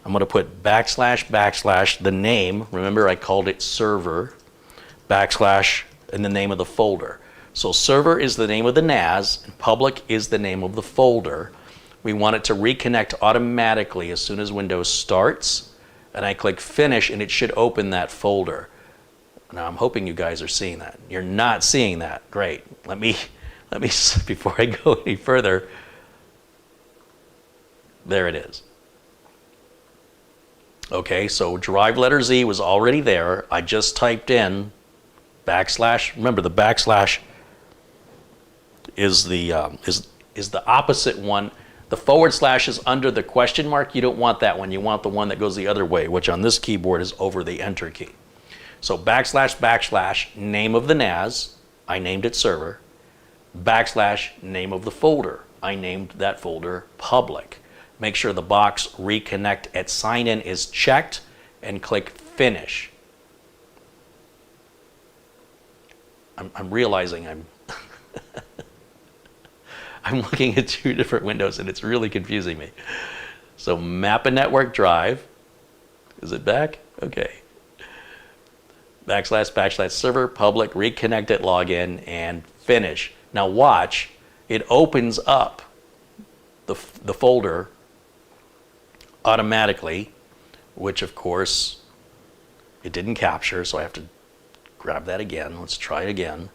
I'm going to put // the name, remember I called it server, / and the name of the folder. So server is the name of the NAS, and public is the name of the folder. We want it to reconnect automatically as soon as Windows starts, and I click finish and it should open that folder. Now I'm hoping you guys are seeing that. You're not seeing that. Great. Let me before I go any further. There it is. Okay, so drive letter Z was already there. I just typed in /. Remember, the / is the opposite one. The / is under the question mark. You don't want that one. You want the one that goes the other way, which on this keyboard is over the enter key. So // name of the NAS, I named it server, / name of the folder, I named that folder public. Make sure the box reconnect at sign in is checked and click finish. I'm realizing I'm I'm looking at two different windows and it's really confusing me. So map a network drive, is it back? Okay. // server, public, reconnect it, login, and finish. Now watch, it opens up the folder automatically, which of course it didn't capture, so I have to grab that again. Let's try it again.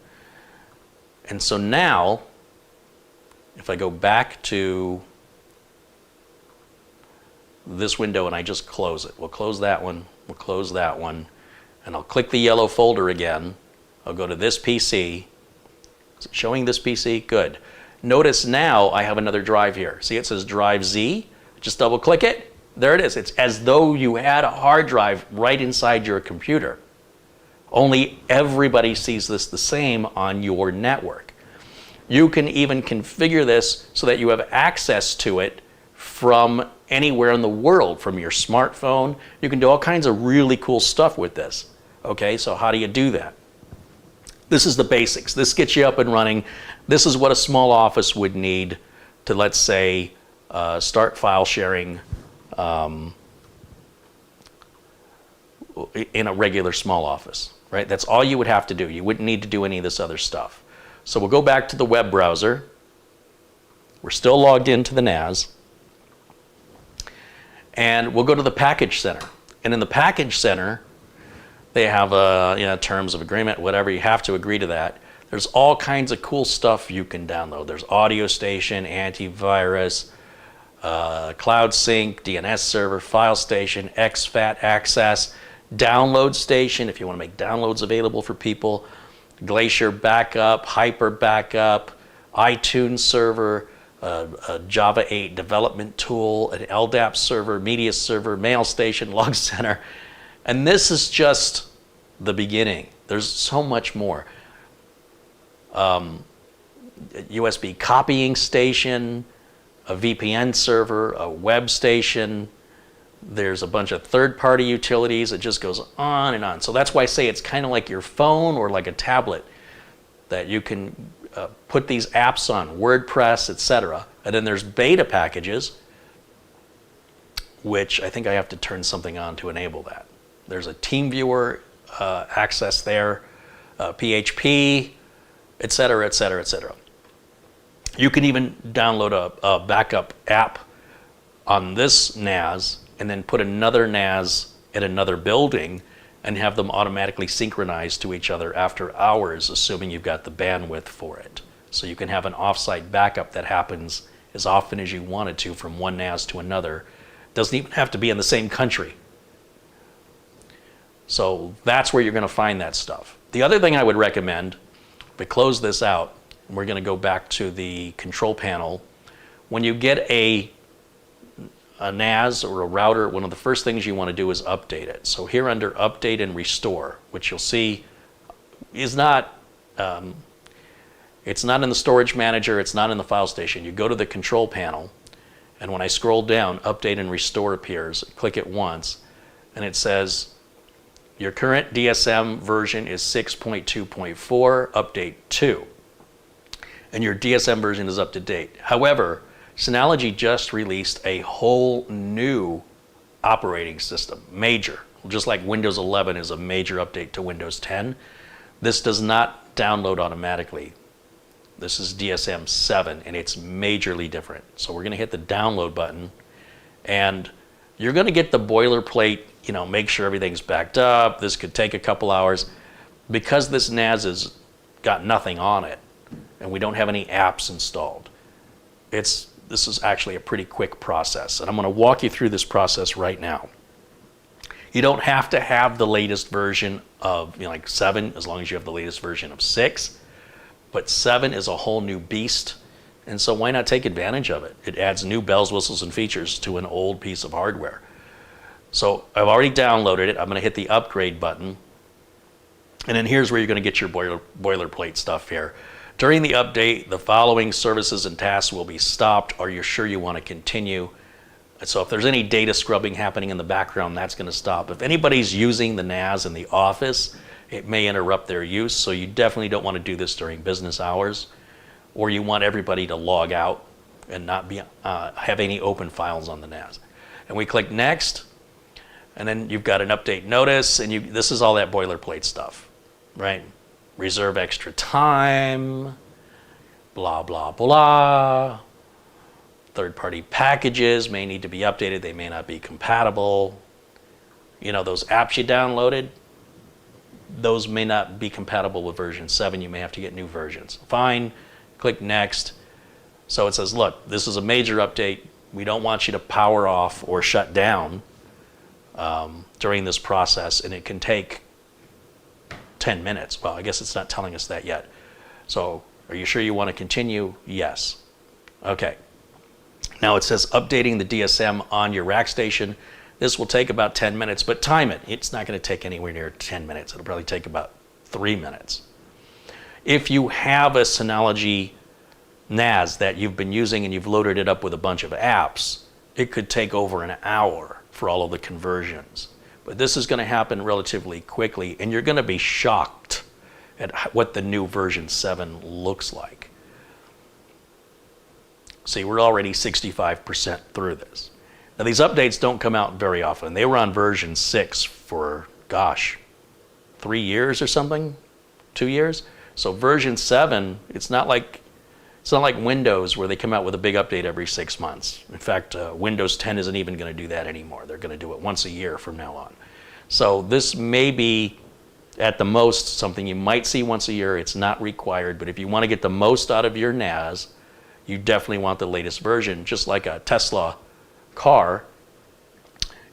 And so now, if I go back to this window and I just close it, we'll close that one, we'll close that one, and I'll click the yellow folder again. I'll go to this PC. Is it showing this PC? Good. Notice now I have another drive here. See, it says drive Z. Just double click it. There it is. It's as though you had a hard drive right inside your computer. Only everybody sees this the same on your network. You can even configure this so that you have access to it from anywhere in the world, from your smartphone. You can do all kinds of really cool stuff with this. Okay, so how do you do that? This is the basics. This gets you up and running. This is what a small office would need to, let's say, start file sharing in a regular small office, right? That's all you would have to do. You wouldn't need to do any of this other stuff. So we'll go back to the web browser. We're still logged into the NAS. And we'll go to the package center. And in the package center, they have terms of agreement, whatever. You have to agree to that. There's all kinds of cool stuff you can download. There's Audio Station, Antivirus, Cloud Sync, DNS Server, File Station, exFAT Access, Download Station if you want to make downloads available for people, Glacier Backup, Hyper Backup, iTunes Server, a Java 8 development tool, an LDAP server, media server, mail station, log center. And this is just the beginning. There's so much more. USB copying station, a VPN server, a web station. There's a bunch of third-party utilities. It just goes on and on. So that's why I say it's kind of like your phone or like a tablet that you can put these apps on, WordPress, etc. And then there's beta packages, which I think I have to turn something on to enable that. There's a TeamViewer access there, PHP, etc., etc., etc. You can even download a backup app on this NAS and then put another NAS at another building and have them automatically synchronize to each other after hours, assuming you've got the bandwidth for it. So you can have an offsite backup that happens as often as you want it to from one NAS to another. Doesn't even have to be in the same country. So that's where you're going to find that stuff. The other thing I would recommend, if we close this out, and we're going to go back to the control panel, when you get a NAS or a router, one of the first things you want to do is update it. So here under Update and Restore, which you'll see is not, it's not in the storage manager, it's not in the file station. You go to the control panel, and when I scroll down, Update and Restore appears. Click it once, and it says, your current DSM version is 6.2.4, update 2. And your DSM version is up to date. However, Synology just released a whole new operating system, major. Just like Windows 11 is a major update to Windows 10, this does not download automatically. This is DSM 7, and it's majorly different. So we're going to hit the download button, and you're going to get the boilerplate, you know, make sure everything's backed up. This could take a couple hours. Because this NAS has got nothing on it, and we don't have any apps installed, this is actually a pretty quick process, and I'm going to walk you through this process right now. You don't have to have the latest version of, you know, like 7, as long as you have the latest version of 6, but 7 is a whole new beast, and so why not take advantage of it? It adds new bells, whistles, and features to an old piece of hardware. So I've already downloaded it. I'm going to hit the upgrade button, and then here's where you're going to get your boilerplate stuff here. During the update, the following services and tasks will be stopped. Are you sure you want to continue? So if there's any data scrubbing happening in the background, that's going to stop. If anybody's using the NAS in the office, it may interrupt their use, so you definitely don't want to do this during business hours, or you want everybody to log out and not be have any open files on the NAS. And we click Next, and then you've got an update notice, and this is all that boilerplate stuff, right? Reserve extra time, blah, blah, blah. Third-party packages may need to be updated. They may not be compatible. You know, those apps you downloaded, those may not be compatible with version 7. You may have to get new versions. Fine, click Next. So it says, look, this is a major update. We don't want you to power off or shut down during this process, and it can take 10 minutes. Well, I guess it's not telling us that yet. So are you sure you want to continue? Yes. Okay. Now it says updating the DSM on your rack station. This will take about 10 minutes, but time it. It's not going to take anywhere near 10 minutes. It'll probably take about 3 minutes. If you have a Synology NAS that you've been using and you've loaded it up with a bunch of apps, it could take over an hour for all of the conversions. But this is going to happen relatively quickly, and you're going to be shocked at what the new version 7 looks like. See, we're already 65% through this. Now, these updates don't come out very often. They were on version 6 for, gosh, 3 years or something? 2 years? So version 7, it's not like Windows where they come out with a big update every 6 months. In fact, Windows 10 isn't even going to do that anymore. They're going to do it once a year from now on. So this may be, at the most, something you might see once a year. It's not required, but if you want to get the most out of your NAS, you definitely want the latest version. Just like a Tesla car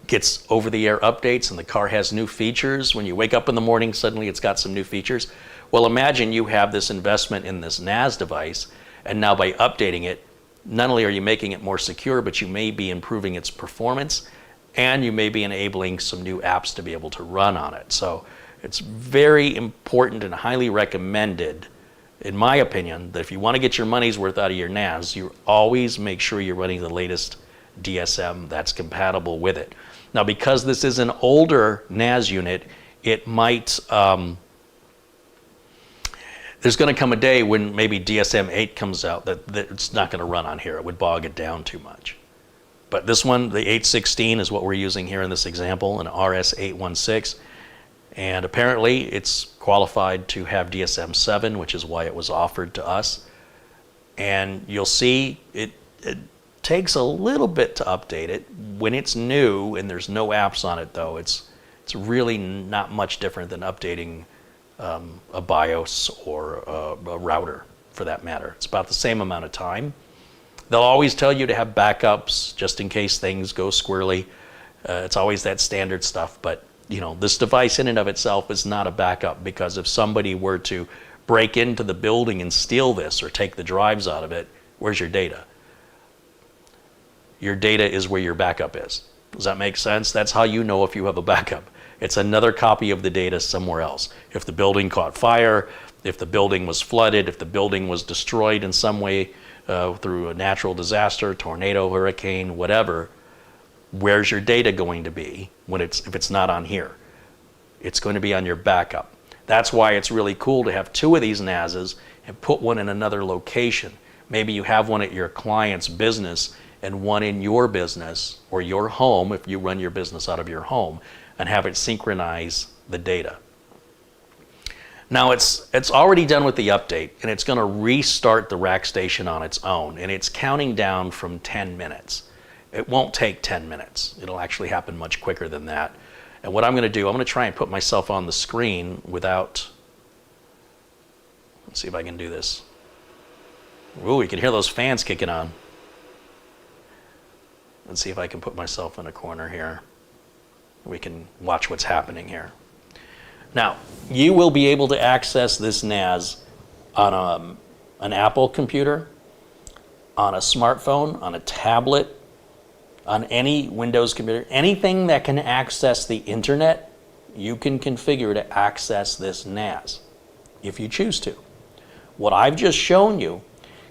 gets over-the-air updates and the car has new features. When you wake up in the morning, suddenly it's got some new features. Well, imagine you have this investment in this NAS device, and now by updating it, not only are you making it more secure, but you may be improving its performance, and you may be enabling some new apps to be able to run on it. So it's very important and highly recommended, in my opinion, that if you want to get your money's worth out of your NAS, you always make sure you're running the latest DSM that's compatible with it. Now, because this is an older NAS unit, it might, there's going to come a day when maybe DSM 8 comes out that it's not going to run on here. It would bog it down too much. But this one, the 816, is what we're using here in this example, an RS816. And apparently it's qualified to have DSM 7, which is why it was offered to us. And you'll see it takes a little bit to update it. When it's new and there's no apps on it though, it's really not much different than updating a BIOS or a router for that matter. It's about the same amount of time. They'll always tell you to have backups just in case things go squirrely. It's always that standard stuff, but you know, this device in and of itself is not a backup, because if somebody were to break into the building and steal this or take the drives out of it, where's your data? Your data is where your backup is. Does that make sense? That's how you know if you have a backup. It's another copy of the data somewhere else. If the building caught fire, if the building was flooded, if the building was destroyed in some way through a natural disaster, tornado, hurricane, whatever, where's your data going to be if it's not on here? It's going to be on your backup. That's why it's really cool to have two of these NASs and put one in another location. Maybe you have one at your client's business and one in your business or your home if you run your business out of your home, and have it synchronize the data. Now it's already done with the update, and it's going to restart the RackStation on its own, and it's counting down from 10 minutes. It won't take 10 minutes. It'll actually happen much quicker than that. And what I'm going to do, I'm going to try and put myself on the screen without, let's see if I can do this. Ooh, you can hear those fans kicking on. Let's see if I can put myself in a corner here. We can watch what's happening here. Now, you will be able to access this NAS on an Apple computer, on a smartphone, on a tablet, on any Windows computer. Anything that can access the internet, you can configure to access this NAS if you choose to. What I've just shown you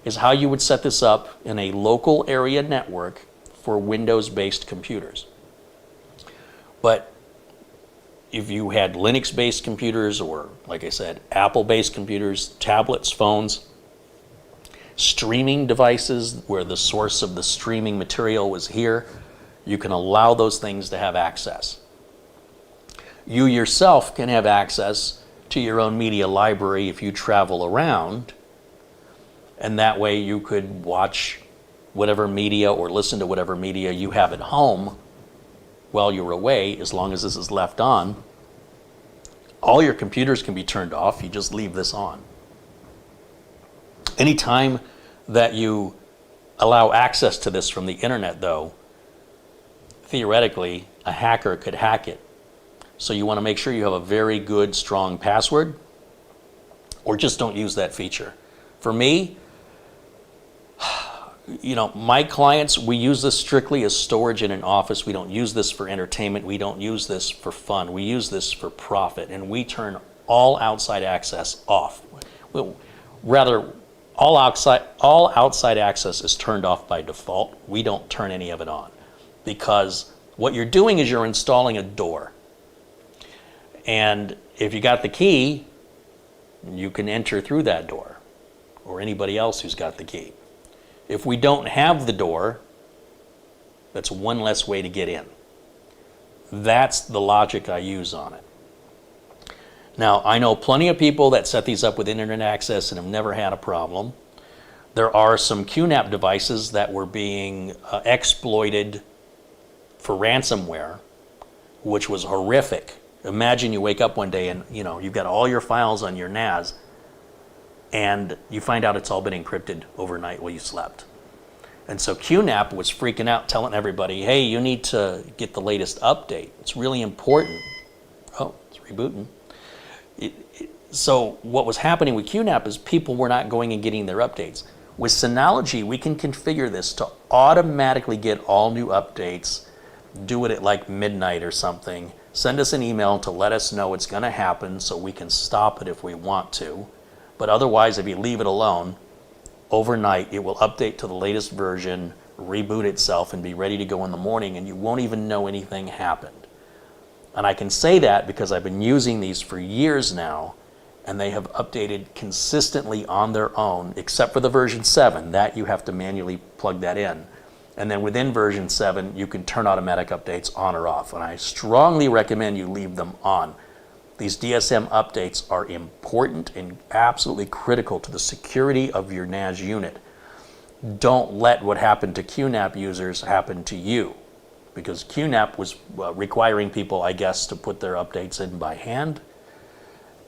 is how you would set this up in a local area network for Windows-based computers. But if you had Linux-based computers or, like I said, Apple-based computers, tablets, phones, streaming devices where the source of the streaming material was here, you can allow those things to have access. You yourself can have access to your own media library if you travel around, and that way you could watch whatever media or listen to whatever media you have at home while you're away, as long as this is left on. All your computers can be turned off, you just leave this on. Anytime that you allow access to this from the internet though, theoretically a hacker could hack it. So you want to make sure you have a very good, strong password, or just don't use that feature. For me, you know, my clients, we use this strictly as storage in an office. We don't use this for entertainment. We don't use this for fun. We use this for profit, and we turn all outside access off. Rather, all outside access is turned off by default. We don't turn any of it on, because what you're doing is you're installing a door. And if you got the key, you can enter through that door, or anybody else who's got the key. If we don't have the door, that's one less way to get in. That's the logic I use on it. Now, I know plenty of people that set these up with internet access and have never had a problem. There are some QNAP devices that were being exploited for ransomware, which was horrific. Imagine you wake up one day and you've got all your files on your NAS, and you find out it's all been encrypted overnight while you slept. And so QNAP was freaking out, telling everybody, hey, you need to get the latest update. It's really important. Oh, it's rebooting. So what was happening with QNAP is people were not going and getting their updates. With Synology, we can configure this to automatically get all new updates, do it at like midnight or something, send us an email to let us know it's going to happen so we can stop it if we want to. But otherwise, if you leave it alone, overnight it will update to the latest version, reboot itself, and be ready to go in the morning, and you won't even know anything happened. And I can say that because I've been using these for years now, and they have updated consistently on their own, except for the version 7. That you have to manually plug that in. And then within version 7, you can turn automatic updates on or off. And I strongly recommend you leave them on. These DSM updates are important and absolutely critical to the security of your NAS unit. don't let what happened to QNAP users happen to you, because QNAP was requiring people, I guess, to put their updates in by hand.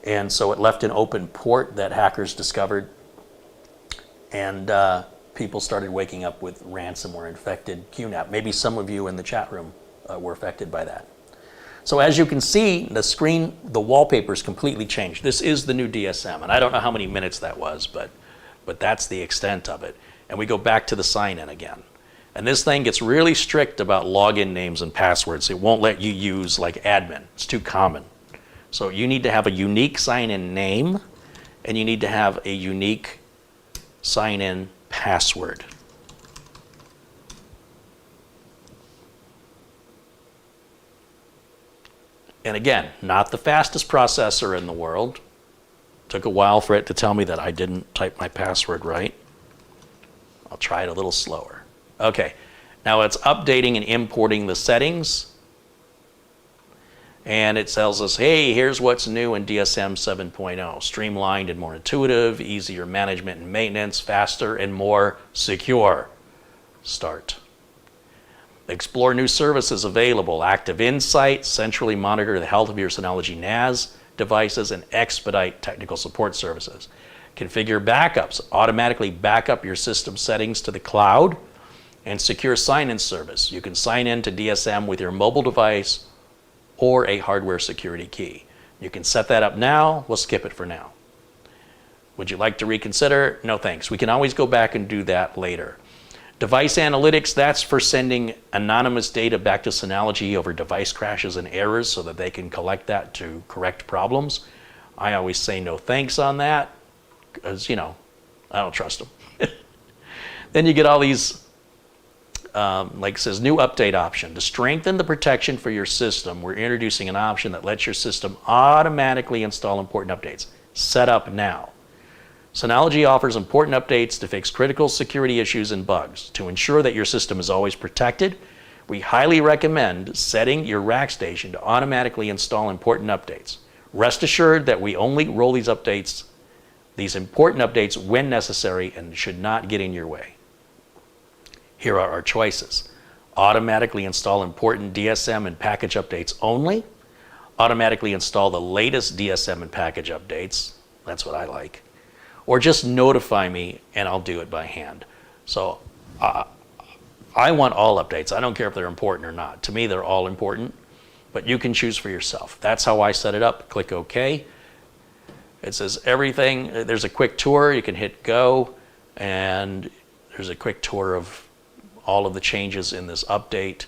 And so it left an open port that hackers discovered, and people started waking up with ransomware infected QNAP. Maybe some of you in the chat room were affected by that. So as you can see, the screen, the wallpaper's completely changed. This is the new DSM, and I don't know how many minutes that was, but that's the extent of it. And we go back to the sign-in again. And this thing gets really strict about login names and passwords. It won't let you use like admin. It's too common. So you need to have a unique sign-in name, and you need to have a unique sign-in password. And again, not the fastest processor in the world. Took a while for it to tell me that I didn't type my password right. I'll try it a little slower. Okay, now it's updating and importing the settings. And it tells us, hey, here's what's new in DSM 7.0. Streamlined and more intuitive, easier management and maintenance, faster and more secure. Start. Explore new services available. Active Insight, centrally monitor the health of your Synology NAS devices, and expedite technical support services. Configure backups, automatically back up your system settings to the cloud, and secure sign-in service. You can sign in to DSM with your mobile device or a hardware security key. You can set that up now. We'll skip it for now. Would you like to reconsider? No thanks. We can always go back and do that later. Device analytics, that's for sending anonymous data back to Synology over device crashes and errors so that they can collect that to correct problems. I always say no thanks on that because, you know, I don't trust them. Then you get all these, like it says, new update option. To strengthen the protection for your system, we're introducing an option that lets your system automatically install important updates. Set up now. Synology offers important updates to fix critical security issues and bugs. To ensure that your system is always protected, we highly recommend setting your RS816 to automatically install important updates. Rest assured that we only roll these important updates when necessary and should not get in your way. Here are our choices. Automatically install important DSM and package updates only. Automatically install the latest DSM and package updates. That's what I like. Or just notify me and I'll do it by hand. So I want all updates. I don't care if they're important or not. To me, they're all important, but you can choose for yourself. That's how I set it up. Click OK. It says everything. There's a quick tour. You can hit go, and there's a quick tour of all of the changes in this update.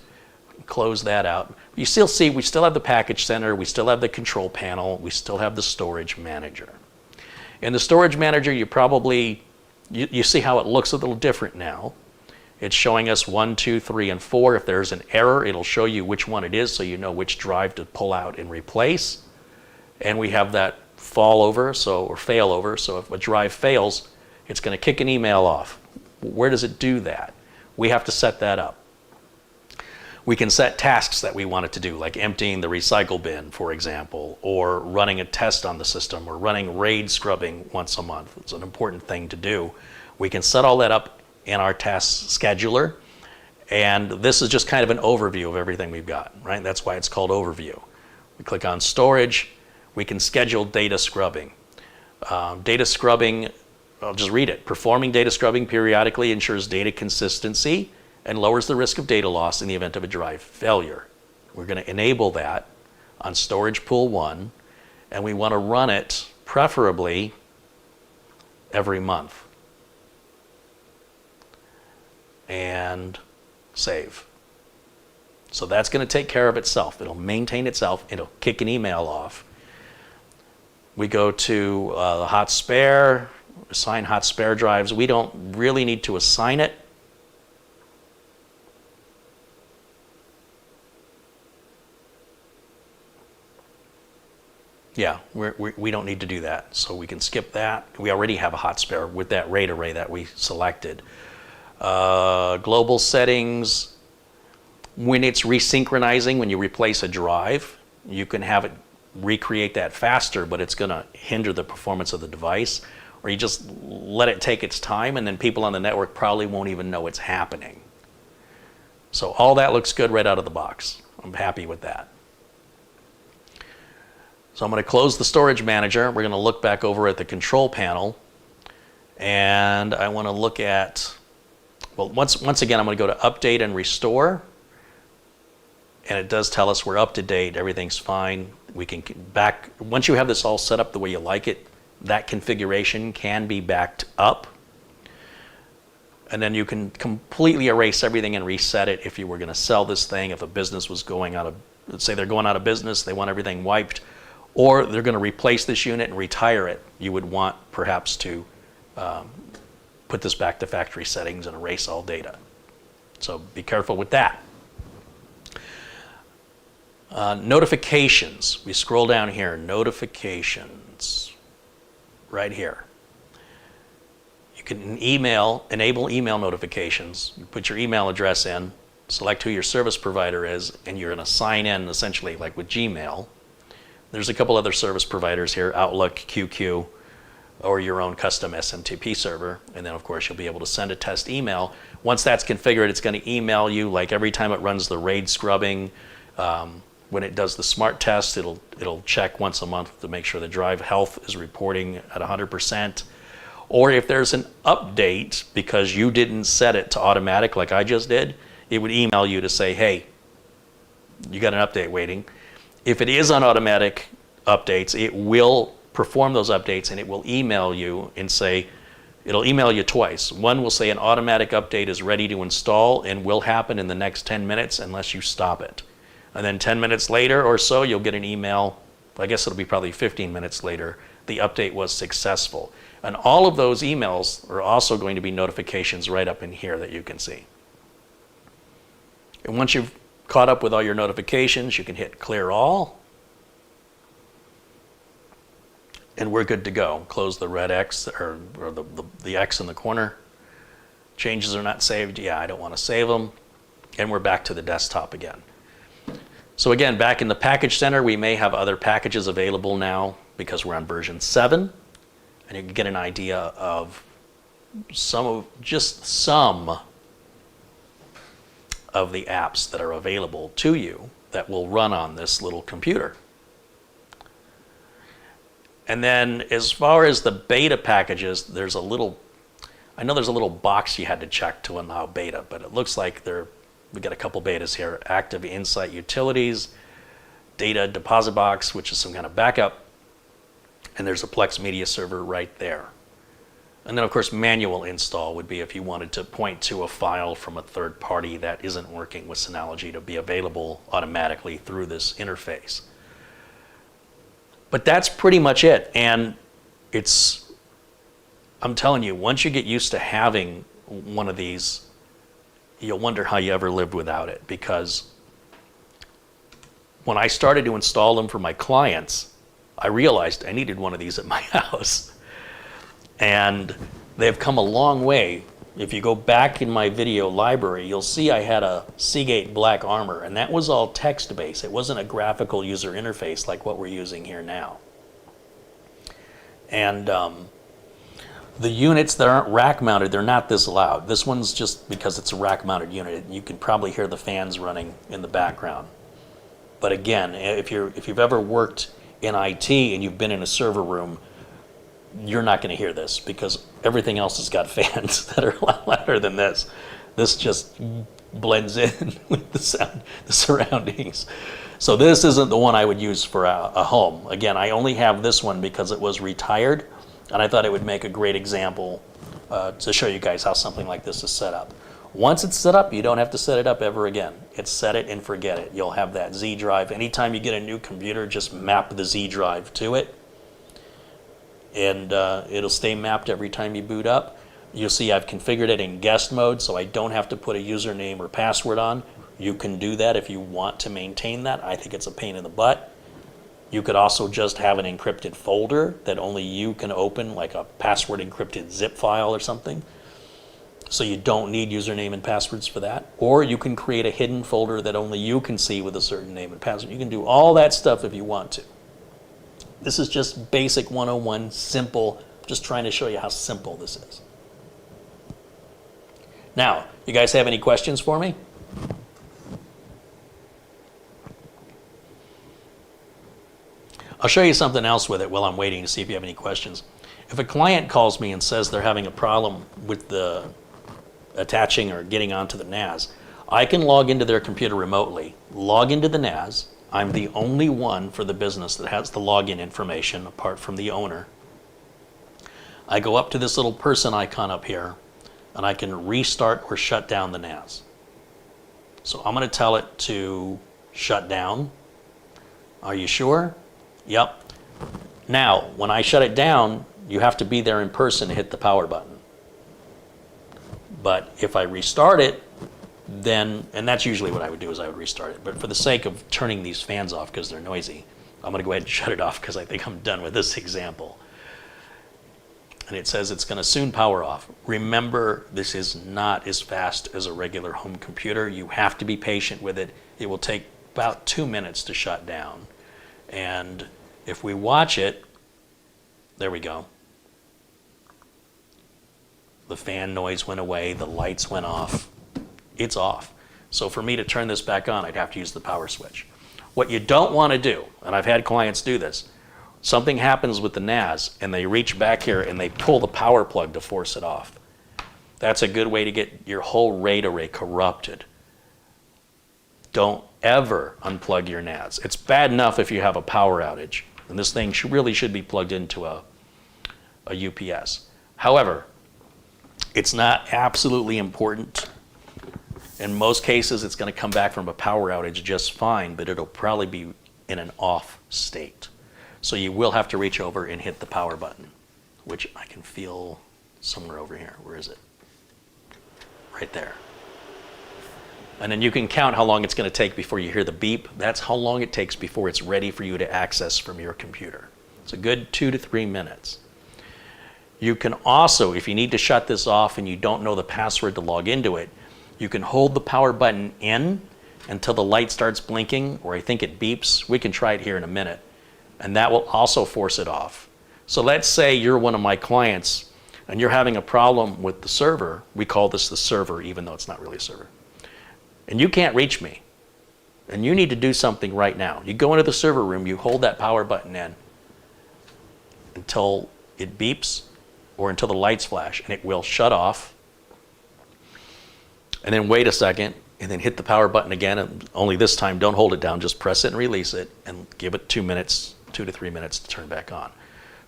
Close that out. You still see we still have the package center. We still have the control panel. We still have the storage manager. In the storage manager, you see how it looks a little different now. It's showing us 1, 2, 3, and 4. If there's an error, it'll show you which one it is so you know which drive to pull out and replace. And we have that failover, so if a drive fails, it's going to kick an email off. Where does it do that? We have to set that up. We can set tasks that we want it to do, like emptying the recycle bin, for example, or running a test on the system, or running RAID scrubbing once a month. It's an important thing to do. We can set all that up in our task scheduler, and this is just kind of an overview of everything we've got, right? That's why it's called Overview. We click on Storage. We can schedule data scrubbing. Data scrubbing, I'll just read it. Performing data scrubbing periodically ensures data consistency and lowers the risk of data loss in the event of a drive failure. We're going to enable that on Storage Pool 1, and we want to run it preferably every month. And save. So that's going to take care of itself. It'll maintain itself. It'll kick an email off. We go to the hot spare, assign hot spare drives. We don't really need to assign it. Yeah, we don't need to do that, so we can skip that. We already have a hot spare with that RAID array that we selected. Global settings, when it's resynchronizing, when you replace a drive, you can have it recreate that faster, but it's going to hinder the performance of the device. or you just let it take its time, and then people on the network probably won't even know it's happening. So all that looks good right out of the box. I'm happy with that. So I'm going to close the storage manager. We're going to look back over at the control panel, and I want to look at, well, once again, I'm going to go to update and restore, and it does tell us we're up to date, everything's fine. We can back, once you have this all set up the way you like it, that configuration can be backed up, and then you can completely erase everything and reset it if you were going to sell this thing, if a business was going out of, let's say they're going out of business, they want everything wiped, or they're going to replace this unit and retire it. You would want perhaps to put this back to factory settings and erase all data. So be careful with that. Notifications. We scroll down here, notifications, right here. You can enable email notifications. You put your email address in, select who your service provider is, and you're going to sign in essentially like with Gmail. There's a couple other service providers here, Outlook, QQ, or your own custom SMTP server. And then of course you'll be able to send a test email. Once that's configured, it's going to email you like every time it runs the RAID scrubbing. When it does the smart test, it'll check once a month to make sure the drive health is reporting at 100%. Or if there's an update because you didn't set it to automatic like I just did, it would email you to say, hey, you got an update waiting. If it is on automatic updates, it will perform those updates and it will email you and say, it'll email you twice. One will say an automatic update is ready to install and will happen in the next 10 minutes unless you stop it. And then 10 minutes later or so, you'll get an email, I guess it'll be probably 15 minutes later, the update was successful. And all of those emails are also going to be notifications right up in here that you can see. And once you've caught up with all your notifications, you can hit clear all. And we're good to go. Close the red X or the X in the corner. Changes are not saved. Yeah, I don't want to save them. And we're back to the desktop again. So again, back in the package center, we may have other packages available now because we're on version 7. And you can get an idea of some of the apps that are available to you that will run on this little computer. And then as far as the beta packages, I know there's a little box you had to check to allow beta, but it looks like we got a couple betas here. Active Insight Utilities, Data Deposit Box, which is some kind of backup, and there's a Plex Media Server right there. And then of course manual install would be if you wanted to point to a file from a third party that isn't working with Synology to be available automatically through this interface. But that's pretty much it. And I'm telling you, once you get used to having one of these, you'll wonder how you ever lived without it, because when I started to install them for my clients, I realized I needed one of these at my house. And they've come a long way. If you go back in my video library, you'll see I had a Seagate Black Armor, and that was all text-based. It wasn't a graphical user interface like what we're using here now. And the units that aren't rack-mounted, they're not this loud. This one's just because it's a rack-mounted unit. You can probably hear the fans running in the background. But again, if you've ever worked in IT and you've been in a server room, you're not going to hear this because everything else has got fans that are a lot louder than this. This just blends in with the sound, the surroundings. So this isn't the one I would use for a home. Again, I only have this one because it was retired, and I thought it would make a great example to show you guys how something like this is set up. Once it's set up, you don't have to set it up ever again. It's set it and forget it. You'll have that Z drive. Anytime you get a new computer, just map the Z drive to it. And it'll stay mapped every time you boot up. You'll see I've configured it in guest mode, so I don't have to put a username or password on. You can do that if you want to maintain that. I think it's a pain in the butt. You could also just have an encrypted folder that only you can open, like a password encrypted zip file or something. So you don't need username and passwords for that. Or you can create a hidden folder that only you can see with a certain name and password. You can do all that stuff if you want to. This is just basic 101, simple, Just trying to show you how simple this is. Now, you guys have any questions for me? I'll show you something else with it while I'm waiting to see if you have any questions. If a client calls me and says they're having a problem with the attaching or getting onto the NAS, I can log into their computer remotely, log into the NAS. I'm the only one for the business that has the login information apart from the owner. I go up to this little person icon up here and I can restart or shut down the NAS. So I'm going to tell it to shut down. Are you sure? Yep. Now, when I shut it down, you have to be there in person to hit the power button. But if I restart it, then, and that's usually what I would do, is I would restart it. But for the sake of turning these fans off because they're noisy, I'm going to go ahead and shut it off because I think I'm done with this example. And it says it's going to soon power off. Remember, this is not as fast as a regular home computer. You have to be patient with it. It will take about 2 minutes to shut down. And if we watch it, there we go. The fan noise went away, the lights went off. It's off. So for me to turn this back on, I'd have to use the power switch. What you don't want to do, and I've had clients do this, something happens with the NAS and they reach back here and they pull the power plug to force it off. That's a good way to get your whole RAID array corrupted. Don't ever unplug your NAS. It's bad enough if you have a power outage, and this thing really should be plugged into a UPS. However, it's not absolutely important. In most cases, it's going to come back from a power outage just fine, but it'll probably be in an off state. So you will have to reach over and hit the power button, which I can feel somewhere over here. Where is it? Right there. And then you can count how long it's going to take before you hear the beep. That's how long it takes before it's ready for you to access from your computer. It's a good 2 to 3 minutes. You can also, if you need to shut this off and you don't know the password to log into it, you can hold the power button in until the light starts blinking, or I think it beeps. We can try it here in a minute. And that will also force it off. So let's say you're one of my clients and you're having a problem with the server. We call this the server, even though it's not really a server. And you can't reach me. And you need to do something right now. You go into the server room, you hold that power button in until it beeps or until the lights flash, and it will shut off. And then wait a second, and then hit the power button again, and only this time don't hold it down, just press it and release it, and give it 2 minutes, 2 to 3 minutes to turn back on.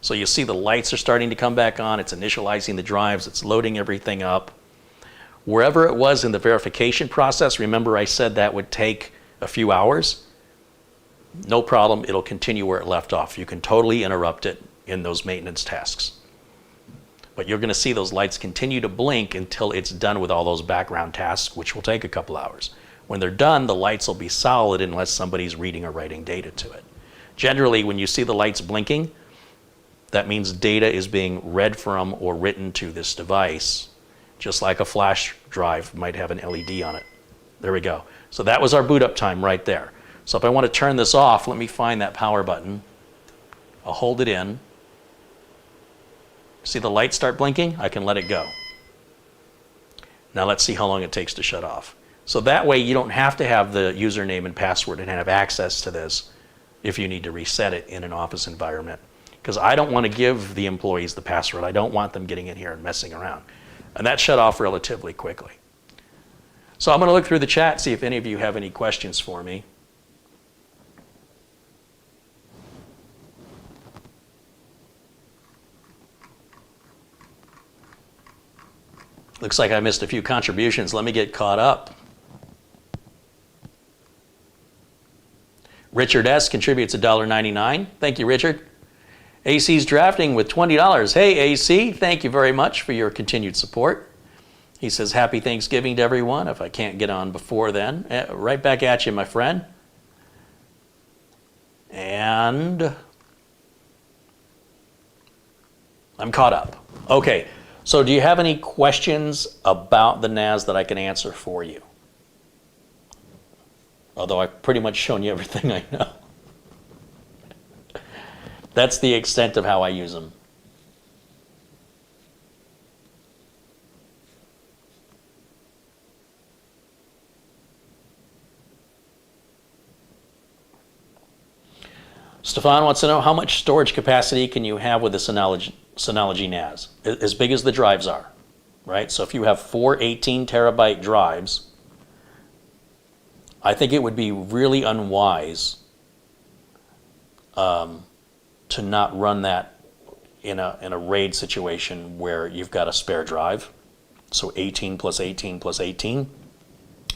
So you see the lights are starting to come back on, it's initializing the drives, it's loading everything up. Wherever it was in the verification process, remember I said that would take a few hours? No problem, it'll continue where it left off. You can totally interrupt it in those maintenance tasks. But you're going to see those lights continue to blink until it's done with all those background tasks, which will take a couple hours. When they're done, the lights will be solid unless somebody's reading or writing data to it. Generally, when you see the lights blinking, that means data is being read from or written to this device, just like a flash drive might have an LED on it. There we go. So that was our boot up time right there. So if I want to turn this off, let me find that power button. I'll hold it in. See the lights start blinking? I can let it go. Now let's see how long it takes to shut off. So that way you don't have to have the username and password and have access to this if you need to reset it in an office environment. Because I don't want to give the employees the password. I don't want them getting in here and messing around. And that shut off relatively quickly. So I'm going to look through the chat, see if any of you have any questions for me. Looks like I missed a few contributions. Let me get caught up. Richard S. contributes $1.99. Thank you, Richard. AC's drafting with $20. Hey, AC, thank you very much for your continued support. He says, happy Thanksgiving to everyone. If I can't get on before then, right back at you, my friend. And I'm caught up. Okay. So do you have any questions about the NAS that I can answer for you? Although I've pretty much shown you everything I know. That's the extent of how I use them. Stefan wants to know, how much storage capacity can you have with the Synology NAS? As big as the drives are, right? So if you have 4 18 terabyte drives, I think it would be really unwise to not run that in a RAID situation where you've got a spare drive. So 18 plus 18 plus 18,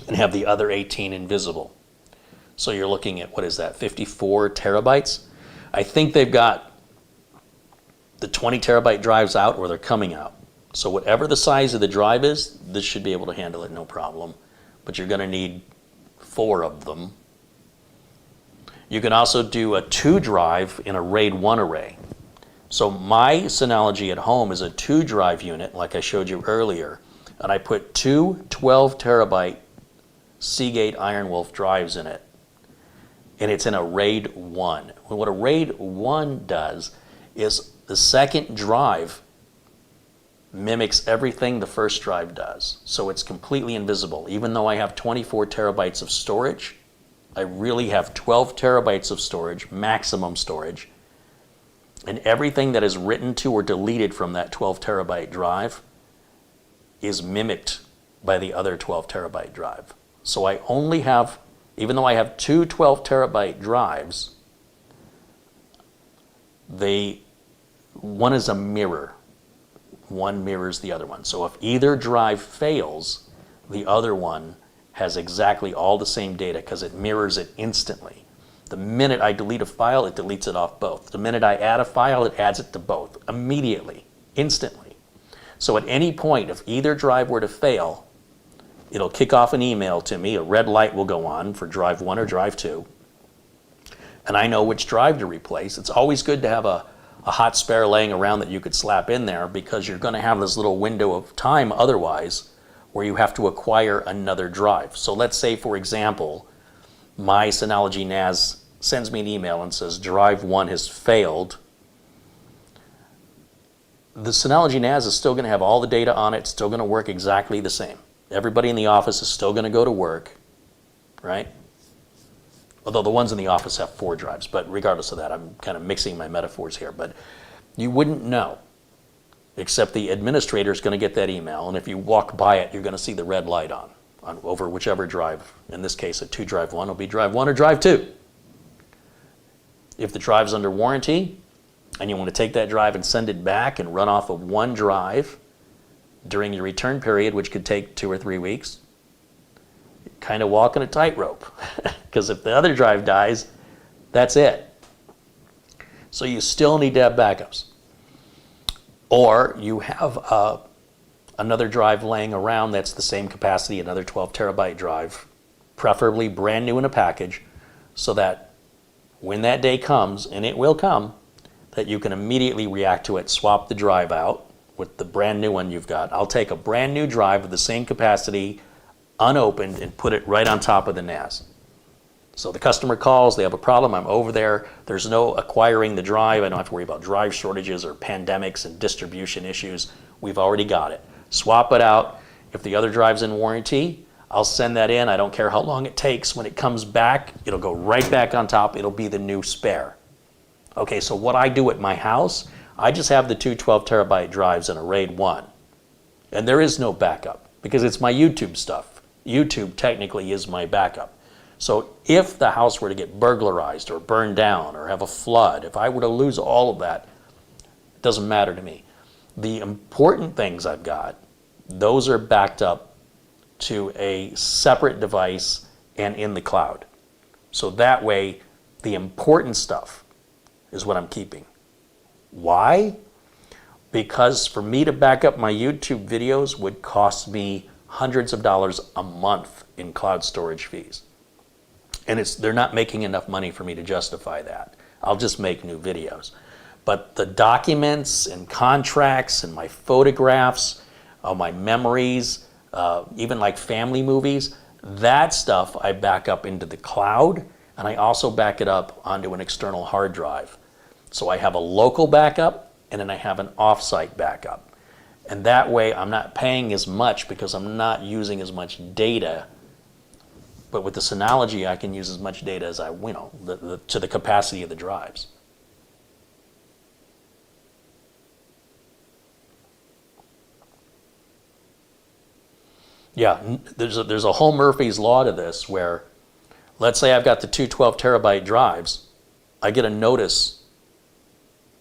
and have the other 18 invisible. So you're looking at, what is that, 54 terabytes? I think they've got the 20 terabyte drives out, or they're coming out. So whatever the size of the drive is, this should be able to handle it, no problem. But you're going to need 4 of them. You can also do a 2 drive in a RAID 1 array. So my Synology at home is a 2 drive unit, like I showed you earlier, and I put 2 12 terabyte Seagate Iron Wolf drives in it. And it's in a RAID 1. What a RAID 1 does is the second drive mimics everything the first drive does. So it's completely invisible. Even though I have 24 terabytes of storage, I really have 12 terabytes of storage, maximum storage. And everything that is written to or deleted from that 12 terabyte drive is mimicked by the other 12 terabyte drive. So I only have, even though I have 2 12 terabyte drives, one is a mirror. One mirrors the other one. So if either drive fails, the other one has exactly all the same data because it mirrors it instantly. The minute I delete a file, it deletes it off both. The minute I add a file, it adds it to both immediately, instantly. So at any point, if either drive were to fail, it'll kick off an email to me. A red light will go on for drive 1 or drive 2. And I know which drive to replace. It's always good to have a hot spare laying around that you could slap in there, because you're going to have this little window of time otherwise where you have to acquire another drive. So let's say, for example, my Synology NAS sends me an email and says drive 1 has failed. The Synology NAS is still going to have all the data on it, still going to work exactly the same. Everybody in the office is still going to go to work, right? Although the ones in the office have 4 drives, but regardless of that, I'm kind of mixing my metaphors here. But you wouldn't know, except the administrator is going to get that email, and if you walk by it, you're going to see the red light on over whichever drive. In this case, a 2 drive 1 will be drive 1 or drive 2. If the drive's under warranty, and you want to take that drive and send it back and run off of 1 drive during your return period, which could take 2 or 3 weeks, you're kind of walking a tightrope. Because if the other drive dies, that's it. So you still need to have backups. Or you have another drive laying around that's the same capacity, another 12 terabyte drive, preferably brand new in a package, so that when that day comes, and it will come, that you can immediately react to it, swap the drive out with the brand new one you've got. I'll take a brand new drive with the same capacity, unopened, and put it right on top of the NAS. So the customer calls, they have a problem, I'm over there, there's no acquiring the drive, I don't have to worry about drive shortages or pandemics and distribution issues. We've already got it. Swap it out. If the other drive's in warranty, I'll send that in. I don't care how long it takes. When it comes back, it'll go right back on top. It'll be the new spare. Okay, so what I do at my house, I just have the 2 12 terabyte drives in a RAID 1. And there is no backup because it's my YouTube stuff. YouTube technically is my backup. So if the house were to get burglarized or burned down or have a flood, if I were to lose all of that, it doesn't matter to me. The important things I've got, those are backed up to a separate device and in the cloud. So that way, the important stuff is what I'm keeping. Why? Because for me to back up my YouTube videos would cost me hundreds of dollars a month in cloud storage fees. And they're not making enough money for me to justify that. I'll just make new videos. But the documents and contracts and my photographs, my memories, even like family movies, that stuff I back up into the cloud, and I also back it up onto an external hard drive. So I have a local backup, and then I have an off-site backup. And that way I'm not paying as much because I'm not using as much data But with the Synology, I can use as much data as I, to the capacity of the drives. Yeah, there's a whole Murphy's Law to this where, let's say I've got the two 12 terabyte drives, I get a notice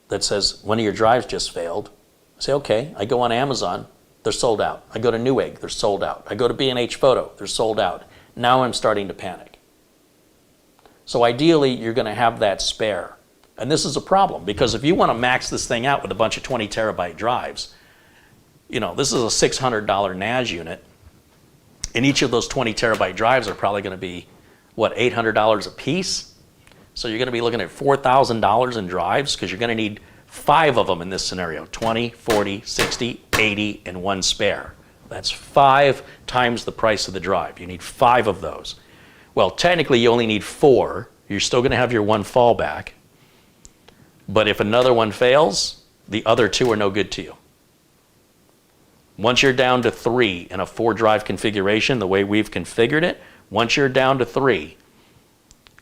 that says one of your drives just failed. I say, okay, I go on Amazon, they're sold out. I go to Newegg, they're sold out. I go to B&H Photo, they're sold out. Now I'm starting to panic. So ideally, you're going to have that spare. And this is a problem because if you want to max this thing out with a bunch of 20 terabyte drives, this is a $600 NAS unit. And each of those 20 terabyte drives are probably going to be, what, $800 a piece? So you're going to be looking at $4,000 in drives because you're going to need 5 of them in this scenario, 20, 40, 60, 80, and 1 spare. That's 5 times the price of the drive. You need 5 of those. Well, technically you only need 4. You're still going to have your 1 fallback. But if another one fails, the other 2 are no good to you. Once you're down to 3 in a 4-drive configuration, the way we've configured it, once you're down to 3,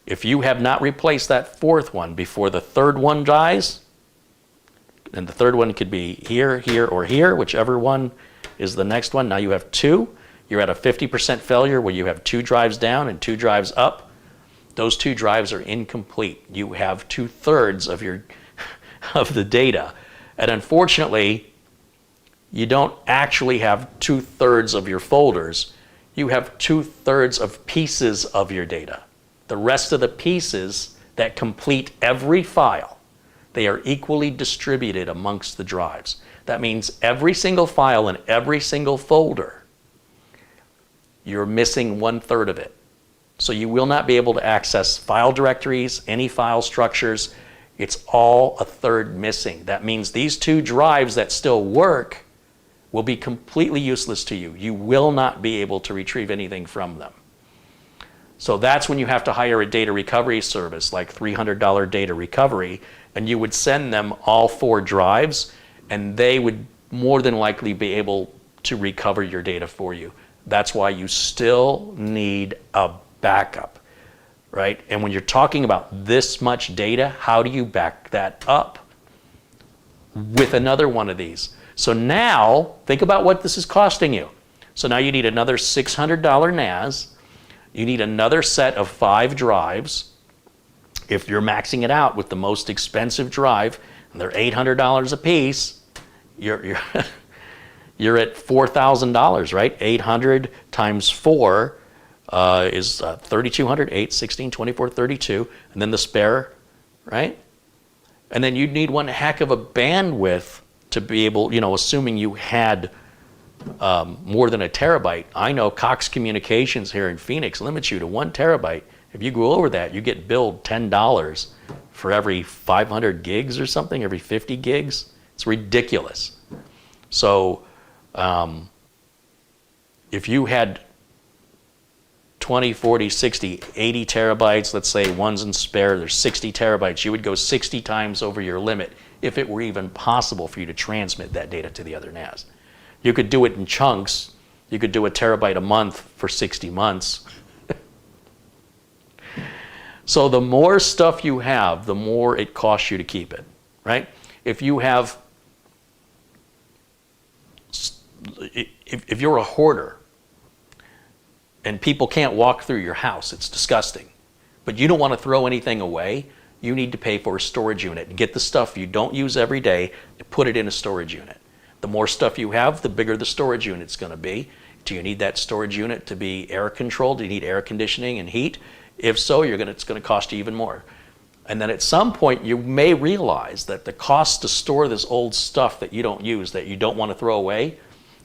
if you have not replaced that 4th one before the 3rd one dies, and the 3rd one could be here, here, or here, whichever one is the next one. Now you have 2. You're at a 50% failure where you have 2 drives down and 2 drives up. Those 2 drives are incomplete. You have 2/3 of the data. And unfortunately, you don't actually have 2/3 of your folders. You have 2/3 of pieces of your data. The rest of the pieces that complete every file, they are equally distributed amongst the drives. That means every single file in every single folder, you're missing 1/3 of it. So you will not be able to access file directories, any file structures. It's all a 1/3 missing. That means these 2 drives that still work will be completely useless to you. You will not be able to retrieve anything from them. So that's when you have to hire a data recovery service like $300 data recovery, and you would send them all 4 drives, and they would more than likely be able to recover your data for you. That's why you still need a backup, right? And when you're talking about this much data, how do you back that up? With another one of these. So now, think about what this is costing you. So now you need another $600 NAS. You need another set of 5 drives. If you're maxing it out with the most expensive drive, and they're $800 a piece, you're you're at $4,000, right? 800 times 4 is 3,200, 8, 16, 24, 32, and then the spare, right? And then you'd need one heck of a bandwidth to be able, assuming you had more than a terabyte. I know Cox Communications here in Phoenix limits you to 1 terabyte. If you go over that, you get billed $10 for every 500 gigs or something, every 50 gigs. It's ridiculous. So if you had 20, 40, 60, 80 terabytes, let's say one's in spare, there's 60 terabytes, you would go 60 times over your limit if it were even possible for you to transmit that data to the other NAS. You could do it in chunks. You could do a terabyte a month for 60 months. So the more stuff you have, the more it costs you to keep it, right? If you have, if you're a hoarder and people can't walk through your house, it's disgusting, but you don't want to throw anything away, you need to pay for a storage unit and get the stuff you don't use every day and put it in a storage unit. The more stuff you have, the bigger the storage unit's going to be. Do you need that storage unit to be air controlled? Do you need air conditioning and heat? If so, it's going to cost you even more. And then at some point, you may realize that the cost to store this old stuff that you don't use, that you don't want to throw away,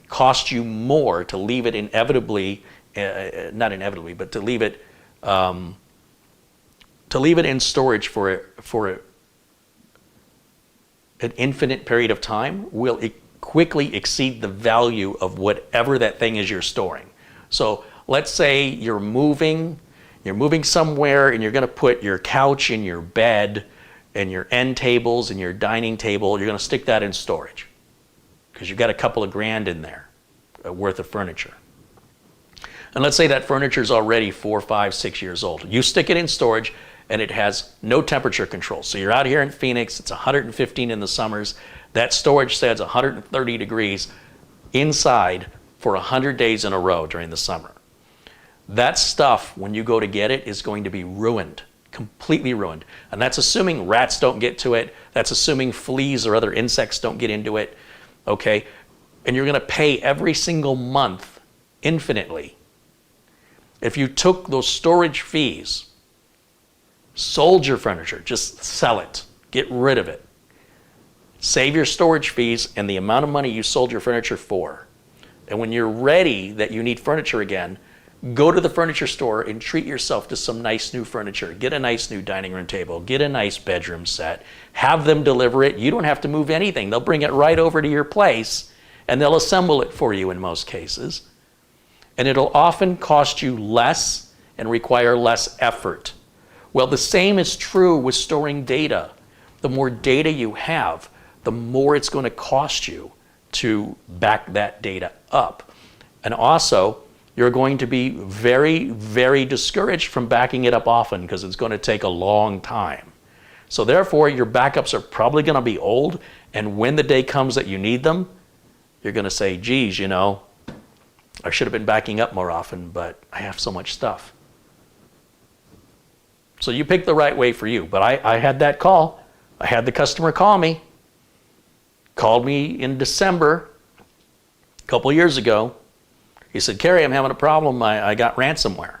costs you more to leave it inevitably, not inevitably, but to leave it in storage for an infinite period of time will quickly exceed the value of whatever that thing is you're storing. So let's say you're moving somewhere and you're going to put your couch and your bed and your end tables and your dining table, you're going to stick that in storage because you've got a couple of grand in there worth of furniture. And let's say that furniture is already 4, 5, 6 years old. You stick it in storage and it has no temperature control. So you're out here in Phoenix, it's 115 in the summers. That storage says 130 degrees inside for 100 days in a row during the summer. That stuff, when you go to get it, is going to be ruined, completely ruined. And that's assuming rats don't get to it. That's assuming fleas or other insects don't get into it, okay? And you're gonna pay every single month infinitely. If you took those storage fees, sold your furniture, just sell it, get rid of it. Save your storage fees and the amount of money you sold your furniture for. And when you're ready that you need furniture again, go to the furniture store and treat yourself to some nice new furniture. Get a nice new dining room table, get a nice bedroom set, have them deliver it. You don't have to move anything. They'll bring it right over to your place and they'll assemble it for you in most cases. And it'll often cost you less and require less effort. Well, the same is true with storing data. The more data you have, the more it's going to cost you to back that data up. And also, you're going to be very, very discouraged from backing it up often because it's going to take a long time. So therefore, your backups are probably going to be old, and when the day comes that you need them, you're going to say, geez, you know, I should have been backing up more often, but I have so much stuff. So you picked the right way for you, but I had that call. I had the customer call me. Called me in December, a couple years ago. He said, Carey, I'm having a problem. I got ransomware.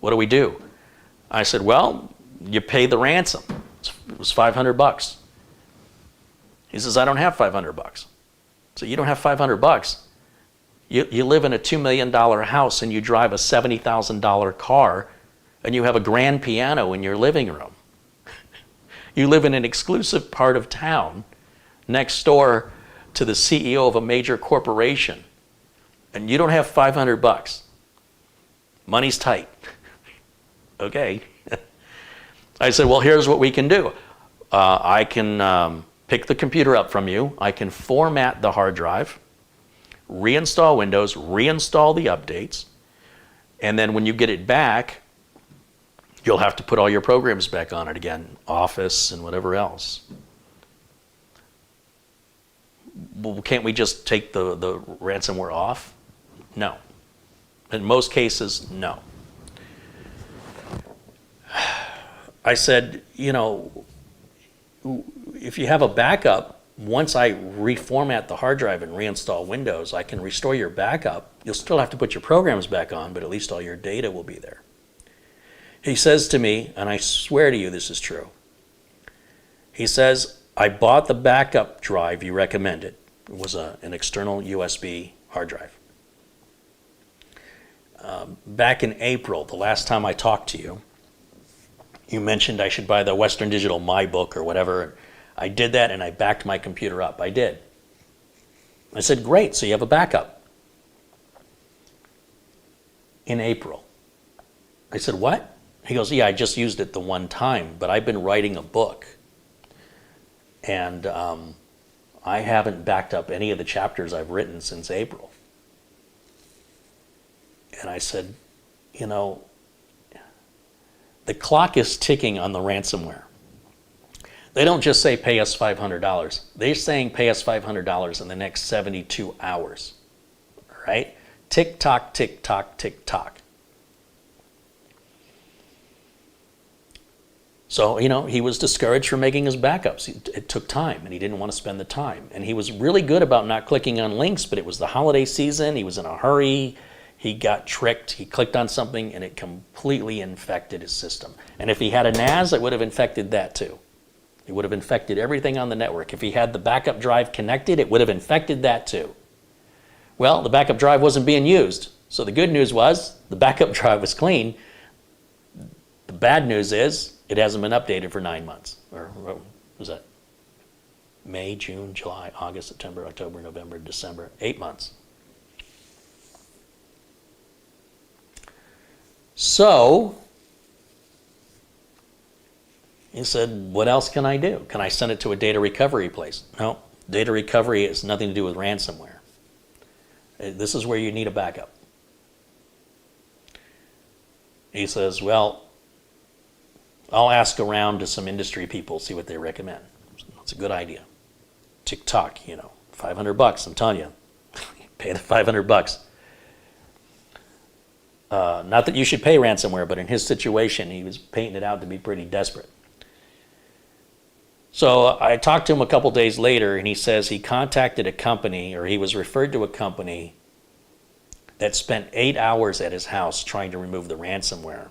What do we do? I said, well, you pay the ransom. It was $500. He says, I don't have $500. So you don't have $500. You live in a $2 million house and you drive a $70,000 car and you have a grand piano in your living room. You live in an exclusive part of town next door to the CEO of a major corporation, and you don't have $500. Money's tight. Okay. I said, well, here's what we can do. I can pick the computer up from you. I can format the hard drive, reinstall Windows, reinstall the updates, and then when you get it back, you'll have to put all your programs back on it again, Office and whatever else. Well, can't we just take the ransomware off? No. In most cases, no. I said, you know, if you have a backup, once I reformat the hard drive and reinstall Windows, I can restore your backup. You'll still have to put your programs back on, but at least all your data will be there. He says to me, and I swear to you this is true, he says, I bought the backup drive you recommended. It was an external USB hard drive. Back in April, the last time I talked to you, you mentioned I should buy the Western Digital My Book or whatever. I did that and I backed my computer up. I did. I said, great, so you have a backup. In April. I said, what? He goes, yeah, I just used it the one time, but I've been writing a book. And I haven't backed up any of the chapters I've written since April. And I said, you know, the clock is ticking on the ransomware. They don't just say pay us $500. They're saying pay us $500 in the next 72 hours. All right? Tick tock, tick tock, tick tock. So, you know, he was discouraged from making his backups. It took time, and he didn't want to spend the time. And he was really good about not clicking on links, but it was the holiday season. He was in a hurry. He got tricked. He clicked on something, and it completely infected his system. And if he had a NAS, it would have infected that too. It would have infected everything on the network. If he had the backup drive connected, it would have infected that too. Well, the backup drive wasn't being used. So the good news was the backup drive was clean. The bad news is it hasn't been updated for 9 months. Or what was that? May, June, July, August, September, October, November, December, 8 months. So he said, what else can I do? Can I send it to a data recovery place? No, data recovery has nothing to do with ransomware. This is where you need a backup. He says, well, I'll ask around to some industry people, see what they recommend. It's a good idea. TikTok, you know, $500, I'm telling you. Pay the $500. Not that you should pay ransomware, but in his situation, he was painting it out to be pretty desperate. So I talked to him a couple days later, and he says he contacted a company, or he was referred to a company that spent 8 hours at his house trying to remove the ransomware.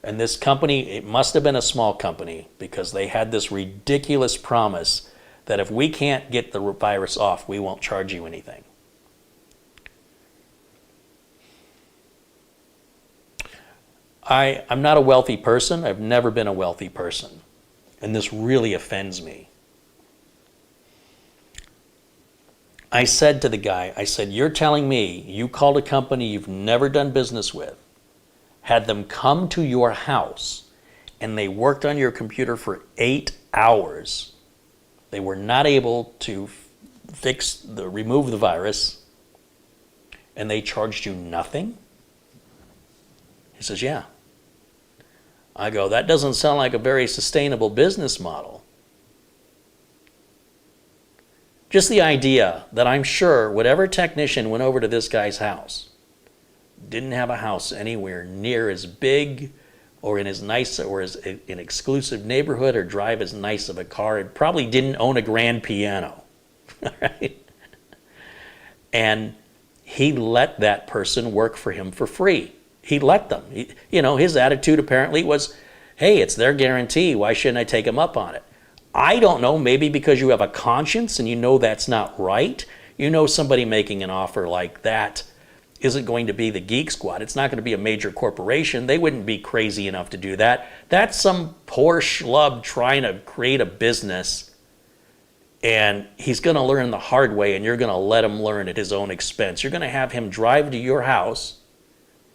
And this company, it must have been a small company, because they had this ridiculous promise that if we can't get the virus off, we won't charge you anything. I'm not a wealthy person. I've never been a wealthy person. And this really offends me. I said to the guy, I said, you're telling me you called a company you've never done business with, had them come to your house, and they worked on your computer for 8 hours. They were not able to remove the virus, and they charged you nothing? He says, yeah. I go, that doesn't sound like a very sustainable business model. Just the idea that I'm sure whatever technician went over to this guy's house didn't have a house anywhere near as big or in as nice or as an exclusive neighborhood or drive as nice of a car. It probably didn't own a grand piano. All right? And he let that person work for him for free. He let them. His attitude apparently was, hey, it's their guarantee. Why shouldn't I take them up on it? I don't know, maybe because you have a conscience and you know that's not right. You know somebody making an offer like that isn't going to be the Geek Squad. It's not going to be a major corporation. They wouldn't be crazy enough to do that. That's some poor schlub trying to create a business, and he's going to learn the hard way, and you're going to let him learn at his own expense. You're going to have him drive to your house,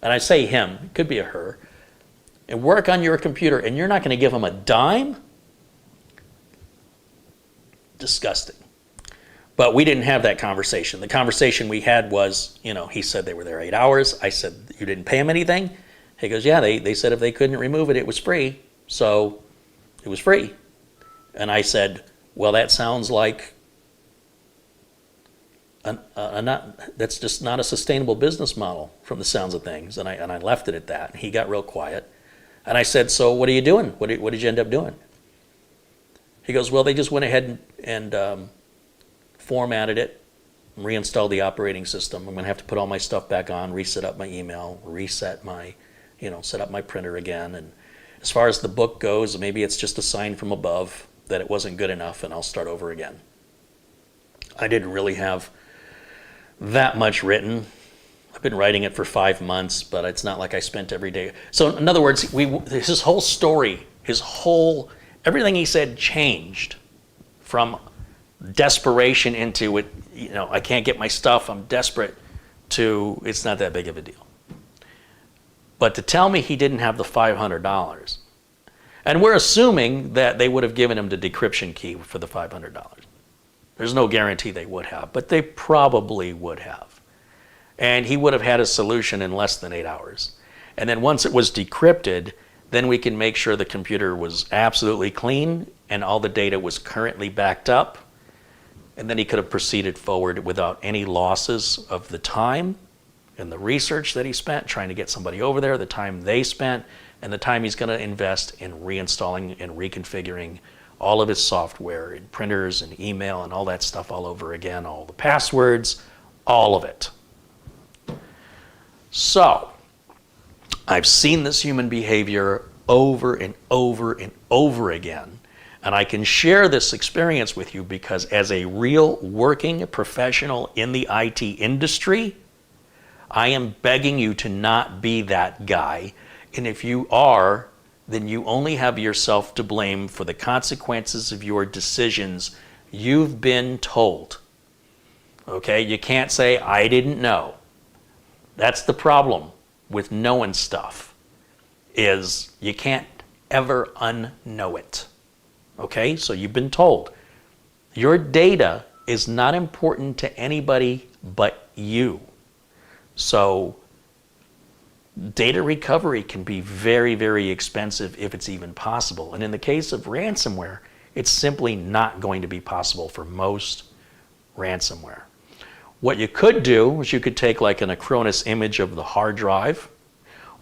and I say him, it could be a her, and work on your computer, and you're not going to give him a dime? Disgusting. But we didn't have that conversation. The conversation we had was, he said they were there 8 hours. I said, you didn't pay him anything? He goes, yeah, they said if they couldn't remove it, it was free. So it was free. And I said, well, that sounds like that's just not a sustainable business model from the sounds of things. And I left it at that. And he got real quiet. And I said, so what are you doing? What did you end up doing? He goes, well, they just went ahead and formatted it, reinstalled the operating system. I'm going to have to put all my stuff back on, reset up my email, reset my, set up my printer again. And as far as the book goes, maybe it's just a sign from above that it wasn't good enough, and I'll start over again. I didn't really have that much written. I've been writing it for 5 months, but it's not like I spent every day. So in other words, his whole story, everything he said changed from desperation into it, I can't get my stuff, I'm desperate, to it's not that big of a deal. But to tell me he didn't have the $500, and we're assuming that they would have given him the decryption key for the $500. There's no guarantee they would have, but they probably would have. And he would have had a solution in less than 8 hours. And then once it was decrypted, then we can make sure the computer was absolutely clean and all the data was currently backed up. And then he could have proceeded forward without any losses of the time and the research that he spent trying to get somebody over there, the time they spent, and the time he's going to invest in reinstalling and reconfiguring all of his software and printers and email and all that stuff all over again, all the passwords, all of it. So, I've seen this human behavior over and over and over again, and I can share this experience with you because as a real working professional in the IT industry, I am begging you to not be that guy. And if you are, then you only have yourself to blame for the consequences of your decisions. You've been told. Okay? You can't say, I didn't know. That's the problem with knowing stuff, is you can't ever unknow it. Okay? So you've been told. Your data is not important to anybody but you. So data recovery can be very, very expensive if it's even possible. And in the case of ransomware, it's simply not going to be possible for most ransomware. What you could do is you could take like an Acronis image of the hard drive,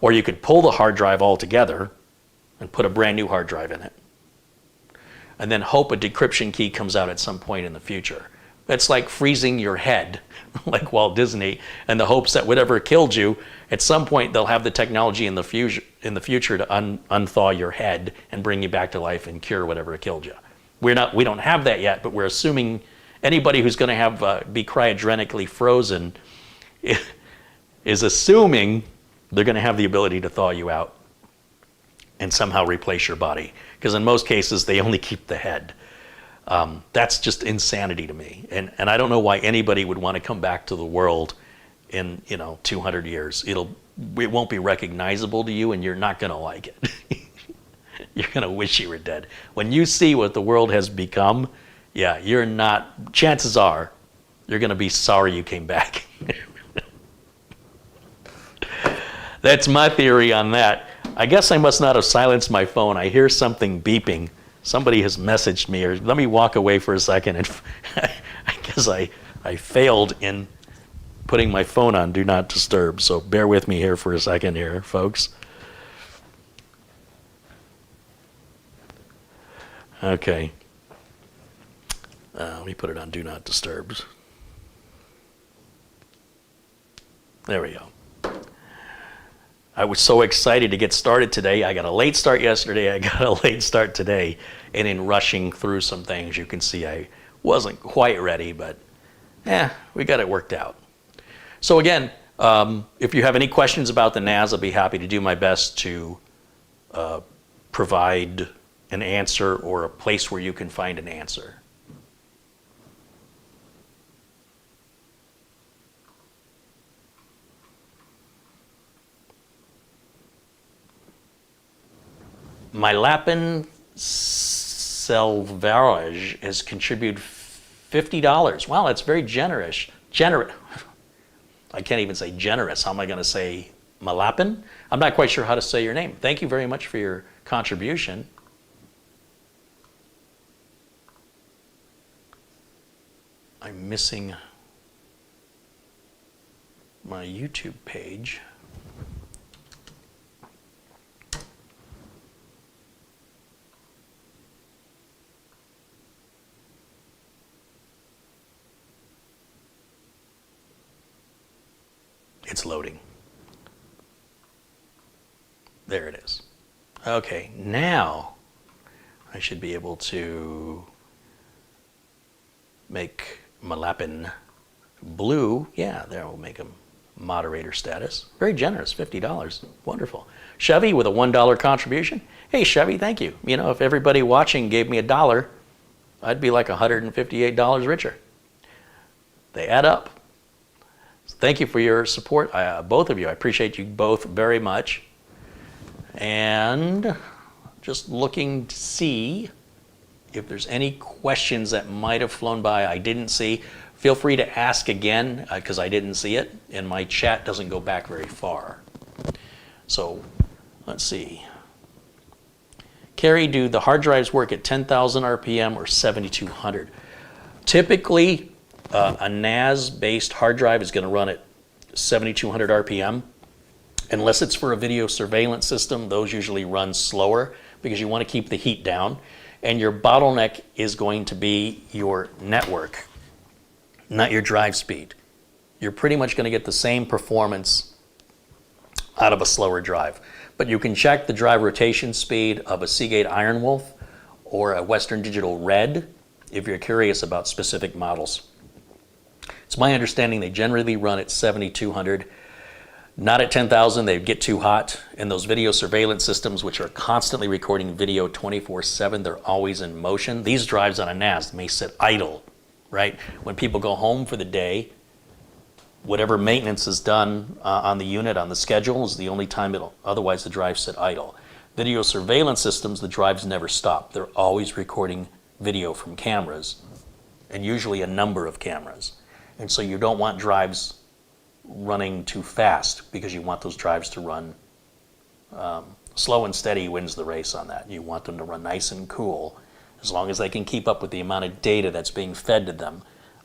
or you could pull the hard drive all together and put a brand new hard drive in it, and then hope a decryption key comes out at some point in the future. It's like freezing your head, like Walt Disney, in the hopes that whatever killed you, at some point they'll have the technology in the future to unthaw your head and bring you back to life and cure whatever killed you. We don't have that yet, but we're assuming anybody who's going to have be cryogenically frozen is assuming they're going to have the ability to thaw you out and somehow replace your body. Because in most cases, they only keep the head. That's just insanity to me. And I don't know why anybody would want to come back to the world in 200 years. It won't be recognizable to you, and you're not going to like it. You're going to wish you were dead. When you see what the world has become, yeah, chances are you're going to be sorry you came back. That's my theory on that. I guess I must not have silenced my phone. I hear something beeping. Somebody has messaged me, or let me walk away for a second. And I guess I failed in putting my phone on Do Not Disturb. So bear with me here for a second here, folks. Okay. Let me put it on Do Not Disturb. There we go. I was so excited to get started today. I got a late start yesterday. I got a late start today. And in rushing through some things, you can see I wasn't quite ready, but we got it worked out. So again, if you have any questions about the NAS, I'll be happy to do my best to provide an answer or a place where you can find an answer. My Lapin Selvarage has contributed $50. Wow, that's very generous. I can't even say generous. How am I going to say Malapin? I'm not quite sure how to say your name. Thank you very much for your contribution. I'm missing my YouTube page. It's loading. There it is. Okay, now I should be able to make Malapin blue. Yeah, there, we'll make him moderator status. Very generous, $50. Wonderful. Chevy with a $1 contribution. Hey, Chevy, thank you. You know, if everybody watching gave me $1, I'd be like $158 richer. They add up. Thank you for your support, both of you. I appreciate you both very much. And just looking to see if there's any questions that might have flown by I didn't see. Feel free to ask again because I didn't see it, and my chat doesn't go back very far. So let's see. Carey, do the hard drives work at 10,000 RPM or 7,200? Typically, a NAS-based hard drive is going to run at 7,200 RPM. Unless it's for a video surveillance system, those usually run slower because you want to keep the heat down. And your bottleneck is going to be your network, not your drive speed. You're pretty much going to get the same performance out of a slower drive. But you can check the drive rotation speed of a Seagate Iron Wolf or a Western Digital Red if you're curious about specific models. It's my understanding they generally run at 7,200. Not at 10,000, they get too hot. And those video surveillance systems, which are constantly recording video 24/7, they're always in motion. These drives on a NAS may sit idle, right? When people go home for the day, whatever maintenance is done on the unit, on the schedule, is the only time otherwise the drives sit idle. Video surveillance systems, the drives never stop. They're always recording video from cameras, and usually a number of cameras. And so you don't want drives running too fast because you want those drives to run slow and steady wins the race on that. You want them to run nice and cool as long as they can keep up with the amount of data that's being fed to them.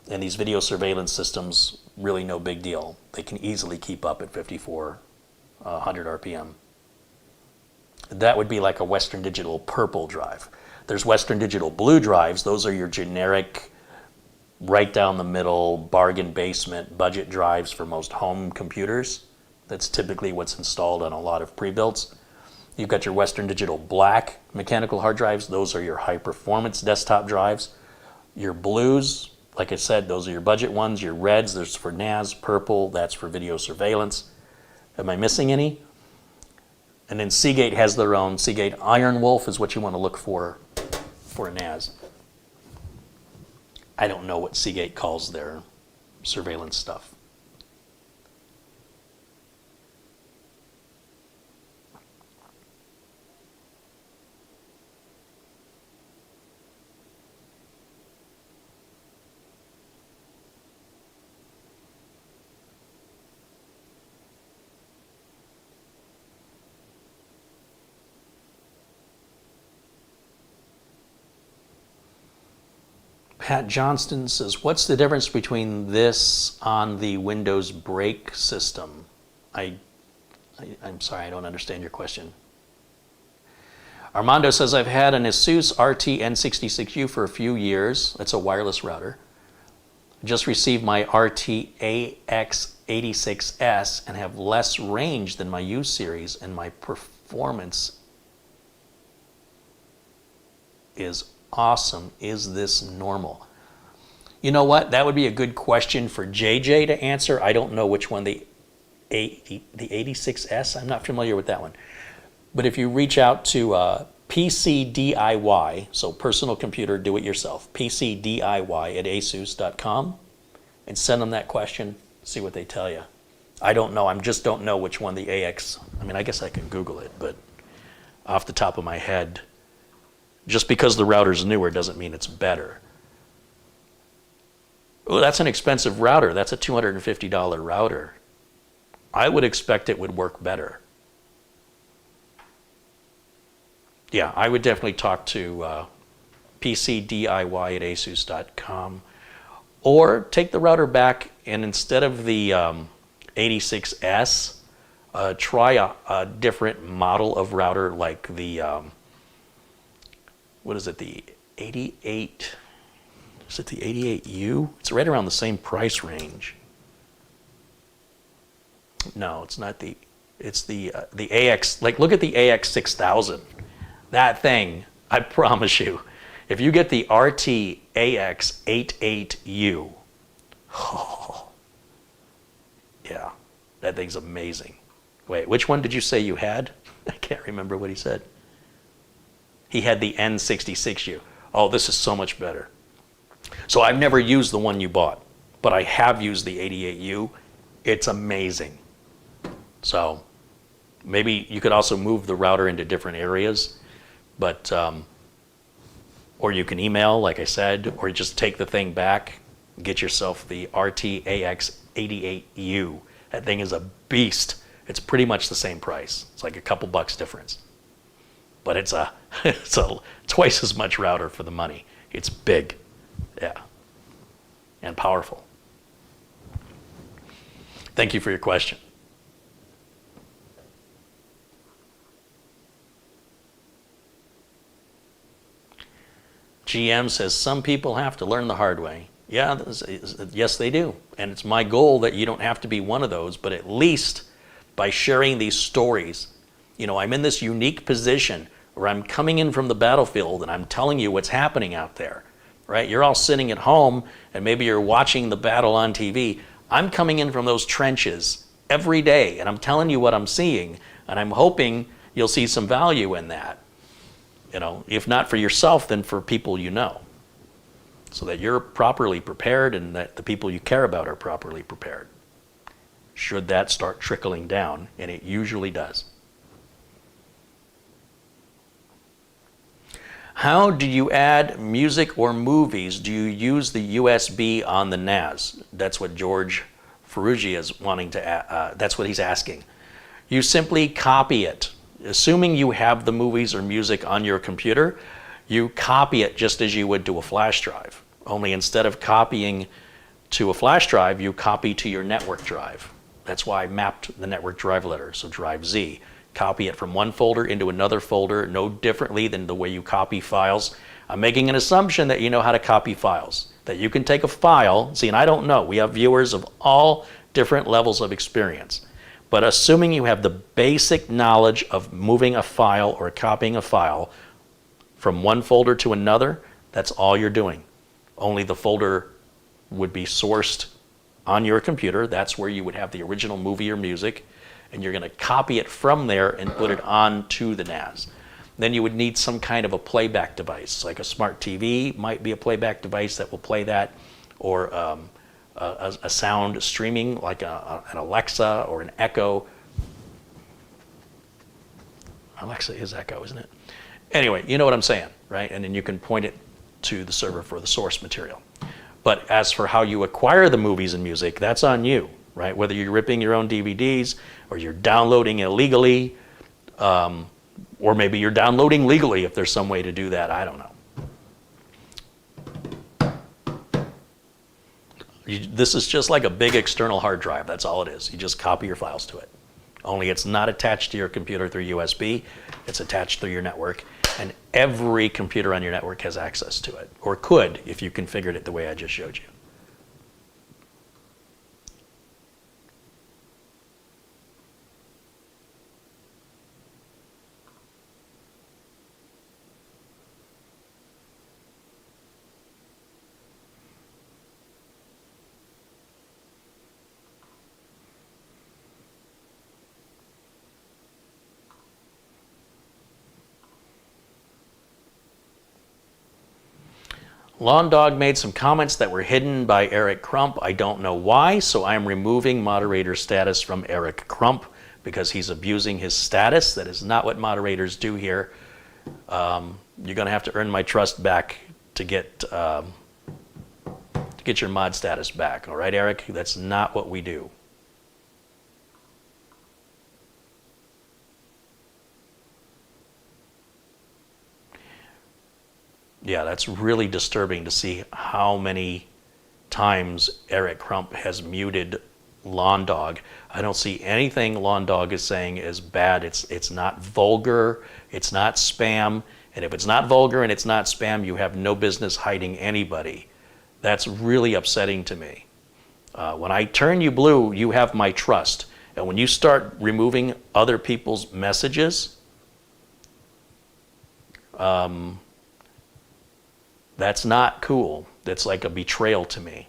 And these video surveillance systems, really no big deal. They can easily keep up at 5400 RPM. That would be like a Western Digital purple drive. There's Western Digital blue drives. Those are your generic, right down the middle, bargain basement budget drives for most home computers. That's typically what's installed on a lot of pre-builds. You've got your Western Digital black mechanical hard drives. Those are your high performance desktop drives. Your blues, like I said, those are your budget ones. Your reds, there's for NAS. Purple, that's for video surveillance. Am I missing any? And then Seagate has their own. Seagate Iron Wolf is what you want to look for a NAS. I don't know what Seagate calls their surveillance stuff. Pat Johnston says, what's the difference between this on the Windows break system? I'm sorry, I don't understand your question. Armando says, I've had an Asus RT-N66U for a few years. That's a wireless router. Just received my RT-AX86S and have less range than my U series, and my performance is awesome. Is this normal? You know what? That would be a good question for JJ to answer. I don't know which one, the 86S. I'm not familiar with that one. But if you reach out to PC DIY, so personal computer do it yourself, PC DIY at asus.com, and send them that question, see what they tell you. I don't know. I just don't know which one the AX. I mean, I guess I can Google it, but off the top of my head, just because the router's newer doesn't mean it's better. Oh, that's an expensive router. That's a $250 router. I would expect it would work better. Yeah, I would definitely talk to PCDIY at asus.com, or take the router back and instead of the 86S, try a different model of router like the what is it, the 88, is it the 88U? It's right around the same price range. No, it's not the, it's the AX, like look at the AX6000. That thing, I promise you, if you get the RT-AX88U, oh, yeah, that thing's amazing. Wait, which one did you say you had? I can't remember what he said. He had the N66U. Oh, this is so much better. So I've never used the one you bought, but I have used the 88U. It's amazing. So maybe you could also move the router into different areas, but or you can email, like I said, or just take the thing back, get yourself the RT-AX88U. That thing is a beast. It's pretty much the same price. It's like a couple bucks difference. But it's a twice as much router for the money. It's big, yeah, and powerful. Thank you for your question. GM says some people have to learn the hard way. Yeah, yes they do. And it's my goal that you don't have to be one of those, but at least by sharing these stories, you know, I'm in this unique position where I'm coming in from the battlefield and I'm telling you what's happening out there, right? You're all sitting at home and maybe you're watching the battle on TV. I'm coming in from those trenches every day and I'm telling you what I'm seeing, and I'm hoping you'll see some value in that. You know, if not for yourself, then for people you know, so that you're properly prepared and that the people you care about are properly prepared, should that start trickling down, and it usually does. How do you add music or movies? Do you use the USB on the NAS? That's what George Ferrugia is wanting to, that's what he's asking. You simply copy it. Assuming you have the movies or music on your computer, you copy it just as you would to a flash drive. Only instead of copying to a flash drive, you copy to your network drive. That's why I mapped the network drive letter, so drive Z. Copy it from one folder into another folder, no differently than the way you copy files. I'm making an assumption that you know how to copy files, that you can take a file, see, and I don't know, we have viewers of all different levels of experience, but assuming you have the basic knowledge of moving a file or copying a file from one folder to another, that's all you're doing. Only the folder would be sourced on your computer. That's where you would have the original movie or music, and you're going to copy it from there and put it onto the NAS. Then you would need some kind of a playback device, like a smart TV might be a playback device that will play that, or a sound streaming like an Alexa or an Echo. Alexa is Echo, isn't it? Anyway, you know what I'm saying, right? And then you can point it to the server for the source material. But as for how you acquire the movies and music, that's on you, right? Whether you're ripping your own DVDs or you're downloading illegally, or maybe you're downloading legally if there's some way to do that, I don't know. This is just like a big external hard drive, that's all it is. You just copy your files to it. Only it's not attached to your computer through USB, it's attached through your network, and every computer on your network has access to it, or could if you configured it the way I just showed you. Lawn Dog made some comments that were hidden by Eric Crump. I don't know why, so I'm removing moderator status from Eric Crump because he's abusing his status. That is not what moderators do here. You're going to have to earn my trust back to get your mod status back. All right, Eric? That's not what we do. Yeah, that's really disturbing to see how many times Eric Crump has muted Lawn Dog. I don't see anything Lawn Dog is saying is bad. It's not vulgar, it's not spam, and if it's not vulgar and it's not spam, you have no business hiding anybody. That's really upsetting to me. When I turn you blue, you have my trust. And when you start removing other people's messages, that's not cool. That's like a betrayal to me.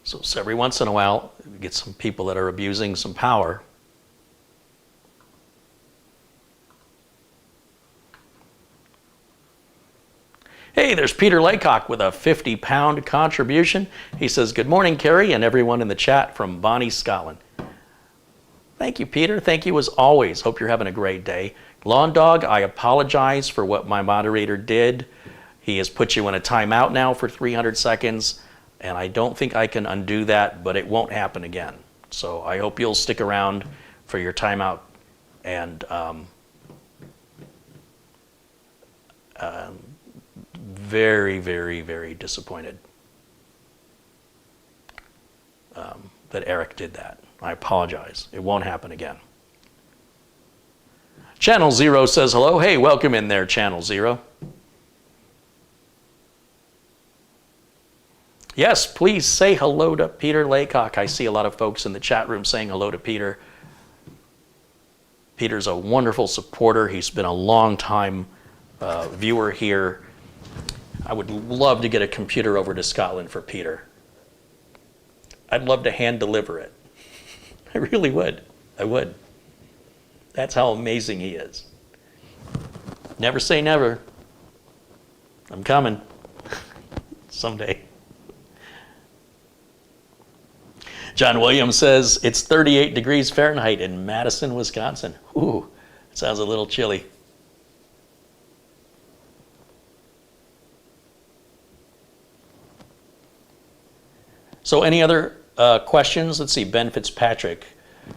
So every once in a while, we get some people that are abusing some power. Hey, there's Peter Laycock with a 50-pound contribution. He says, "Good morning, Carey, and everyone in the chat from Bonnie, Scotland." Thank you, Peter. Thank you as always. Hope you're having a great day. Lawn Dog, I apologize for what my moderator did. He has put you in a timeout now for 300 seconds, and I don't think I can undo that, but it won't happen again. So I hope you'll stick around for your timeout, and very, very, very disappointed that Eric did that. I apologize. It won't happen again. Channel Zero says hello. Hey, welcome in there, Channel Zero. Yes, please say hello to Peter Laycock. I see a lot of folks in the chat room saying hello to Peter. Peter's a wonderful supporter. He's been a long time viewer here. I would love to get a computer over to Scotland for Peter. I'd love to hand deliver it. I really would. I would. That's how amazing he is. Never say never. I'm coming. Someday. John Williams says it's 38 degrees Fahrenheit in Madison, Wisconsin. Ooh, it sounds a little chilly. So any other questions? Let's see, Ben Fitzpatrick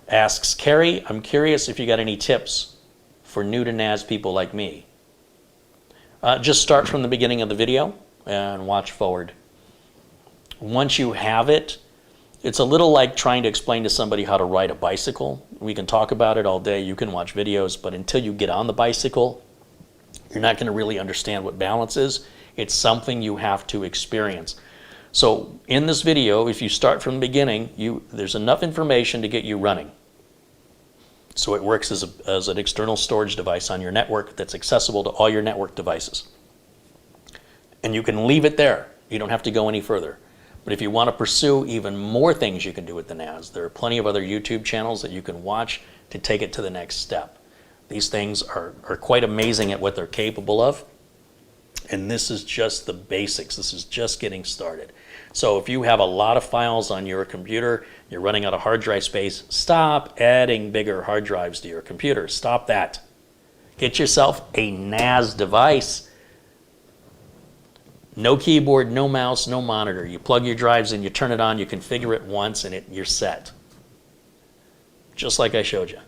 asks, Carey, I'm curious if you got any tips for new to NAS people like me. Just start from the beginning of the video and watch forward. Once you have it, it's a little like trying to explain to somebody how to ride a bicycle. We can talk about it all day, you can watch videos, but until you get on the bicycle, you're not going to really understand what balance is. It's something you have to experience. So in this video, if you start from the beginning, there's enough information to get you running. So it works as an external storage device on your network that's accessible to all your network devices. And you can leave it there. You don't have to go any further. But if you want to pursue even more things you can do with the NAS, there are plenty of other YouTube channels that you can watch to take it to the next step. These things are quite amazing at what they're capable of. And this is just the basics. This is just getting started. So if you have a lot of files on your computer, you're running out of hard drive space, stop adding bigger hard drives to your computer. Stop that. Get yourself a NAS device. No keyboard, no mouse, no monitor. You plug your drives in, you turn it on, you configure it once, and you're set. Just like I showed you.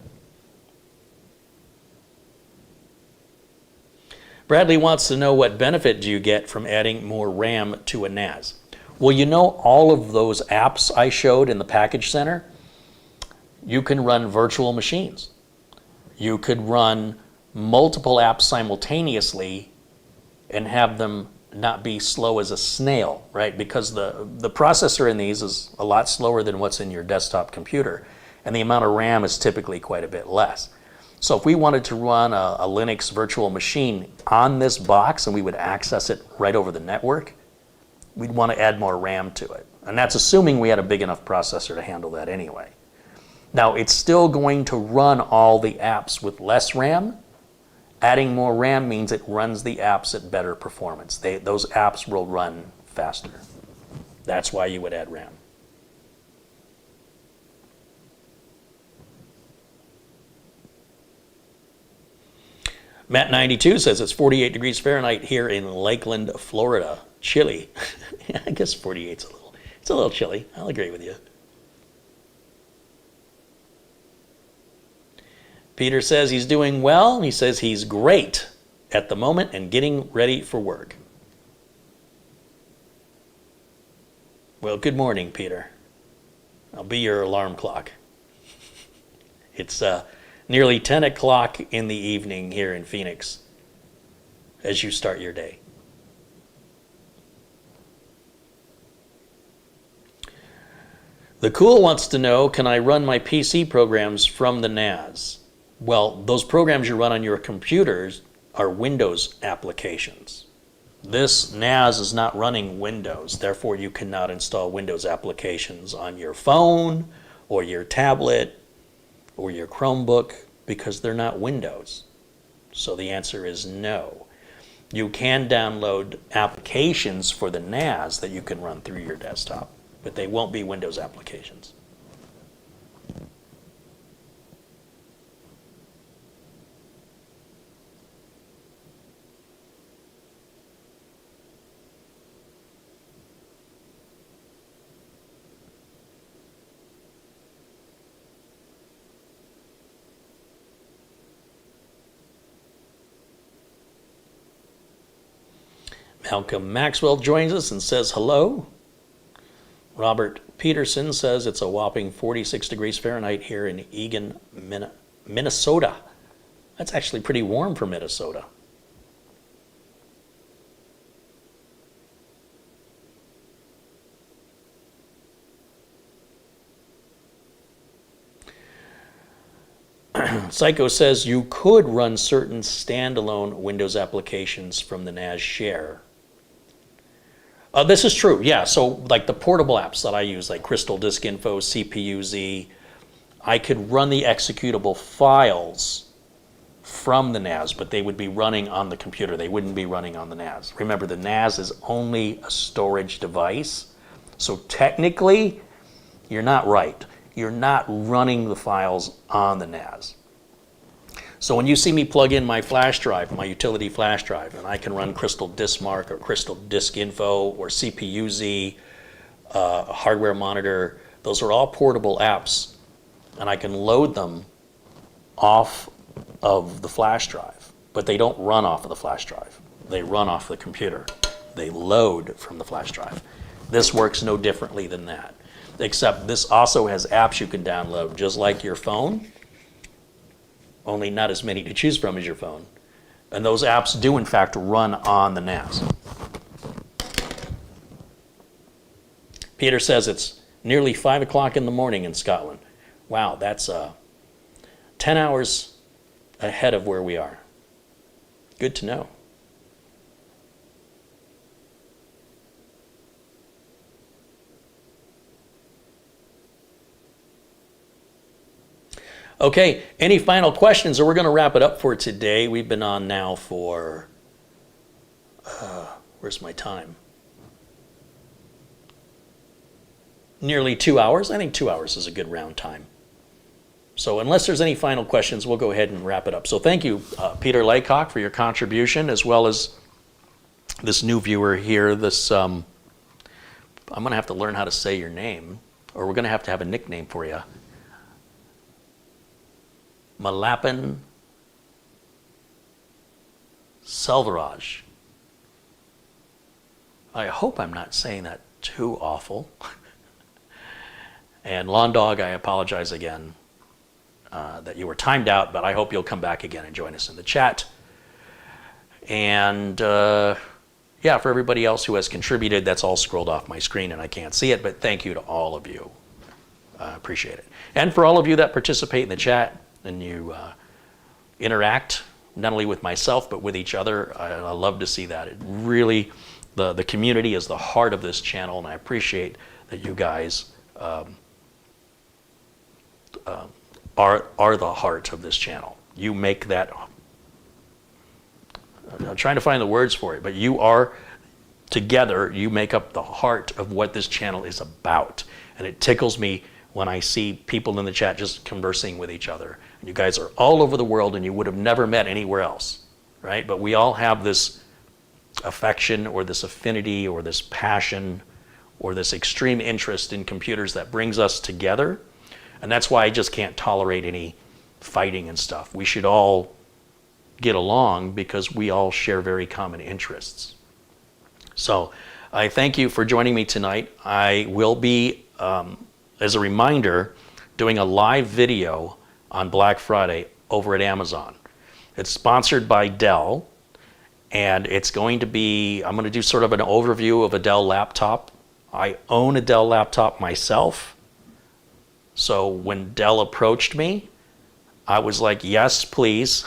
Bradley wants to know, what benefit do you get from adding more RAM to a NAS? Well, you know, all of those apps I showed in the package center, you can run virtual machines. You could run multiple apps simultaneously and have them not be slow as a snail, right? Because the processor in these is a lot slower than what's in your desktop computer, and the amount of RAM is typically quite a bit less. So if we wanted to run a Linux virtual machine on this box and we would access it right over the network, we'd want to add more RAM to it. And that's assuming we had a big enough processor to handle that anyway. Now, it's still going to run all the apps with less RAM. Adding more RAM means it runs the apps at better performance. Those apps will run faster. That's why you would add RAM. Matt92 says it's 48 degrees Fahrenheit here in Lakeland, Florida. Chilly. I guess 48's a little chilly. I'll agree with you. Peter says he's doing well. He says he's great at the moment and getting ready for work. Well, good morning, Peter. I'll be your alarm clock. It's nearly 10 o'clock in the evening here in Phoenix as you start your day. The Cool wants to know, can I run my PC programs from the NAS? Well, those programs you run on your computers are Windows applications. This NAS is not running Windows, therefore you cannot install Windows applications on your phone or your tablet or your Chromebook because they're not Windows. So the answer is no. You can download applications for the NAS that you can run through your desktop, but they won't be Windows applications. Malcolm Maxwell joins us and says hello. Robert Peterson says it's a whopping 46 degrees Fahrenheit here in Eagan, Minnesota. That's actually pretty warm for Minnesota. Psycho says you could run certain standalone Windows applications from the NAS share. This is true, yeah. So like the portable apps that I use, like Crystal Disk Info, CPU-Z, I could run the executable files from the NAS, but they would be running on the computer. They wouldn't be running on the NAS. Remember, the NAS is only a storage device. So technically, you're not right. You're not running the files on the NAS. So when you see me plug in my flash drive, my utility flash drive, and I can run Crystal Disk Mark or Crystal Disk Info or CPU-Z, a hardware monitor. Those are all portable apps, and I can load them off of the flash drive, but they don't run off of the flash drive. They run off the computer. They load from the flash drive. This works no differently than that, except this also has apps you can download, just like your phone, only not as many to choose from as your phone. And those apps do, in fact, run on the NAS. Peter says it's nearly 5 o'clock in the morning in Scotland. Wow, that's 10 hours ahead of where we are. Good to know. Okay, any final questions, or we're going to wrap it up for today. We've been on now for, where's my time? Nearly 2 hours. I think 2 hours is a good round time. So unless there's any final questions, we'll go ahead and wrap it up. So thank you, Peter Laycock, for your contribution, as well as this new viewer here. This I'm going to have to learn how to say your name, or we're going to have a nickname for you. Malapan Selvaraj. I hope I'm not saying that too awful. And Lawn Dog, I apologize again that you were timed out, but I hope you'll come back again and join us in the chat. And yeah, for everybody else who has contributed, that's all scrolled off my screen and I can't see it, but thank you to all of you. I appreciate it. And for all of you that participate in the chat, and you interact not only with myself but with each other, I love to see that. It really, the community is the heart of this channel, and I appreciate that you guys are the heart of this channel. You make that. I'm trying to find the words for it, but you are together. You make up the heart of what this channel is about, and it tickles me when I see people in the chat just conversing with each other. And you guys are all over the world, and you would have never met anywhere else, right? But we all have this affection or this affinity or this passion or this extreme interest in computers that brings us together. And that's why I just can't tolerate any fighting and stuff. We should all get along because we all share very common interests. So I thank you for joining me tonight. I will be, as a reminder, doing a live video on Black Friday over at Amazon. It's sponsored by Dell, and it's going to be, I'm going to do sort of an overview of a Dell laptop. I own a Dell laptop myself, so when Dell approached me, I was like, yes, please.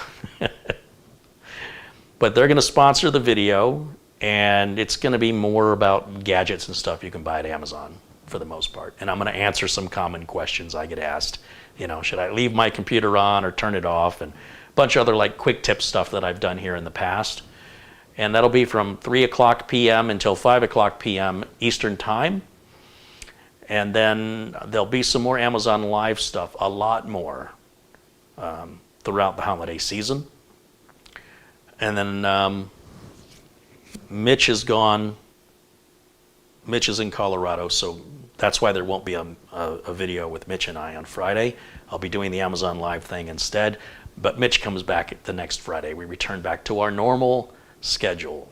But they're going to sponsor the video, and it's going to be more about gadgets and stuff you can buy at Amazon for the most part. And I'm going to answer some common questions I get asked. You know, should I leave my computer on or turn it off? And a bunch of other like quick tip stuff that I've done here in the past. And that'll be from 3 o'clock p.m. until 5 o'clock p.m. Eastern Time. And then there'll be some more Amazon Live stuff, a lot more, throughout the holiday season. And then Mitch is gone. Mitch is in Colorado, so that's why there won't be a video with Mitch and I on Friday. I'll be doing the Amazon Live thing instead. But Mitch comes back the next Friday. We return back to our normal schedule.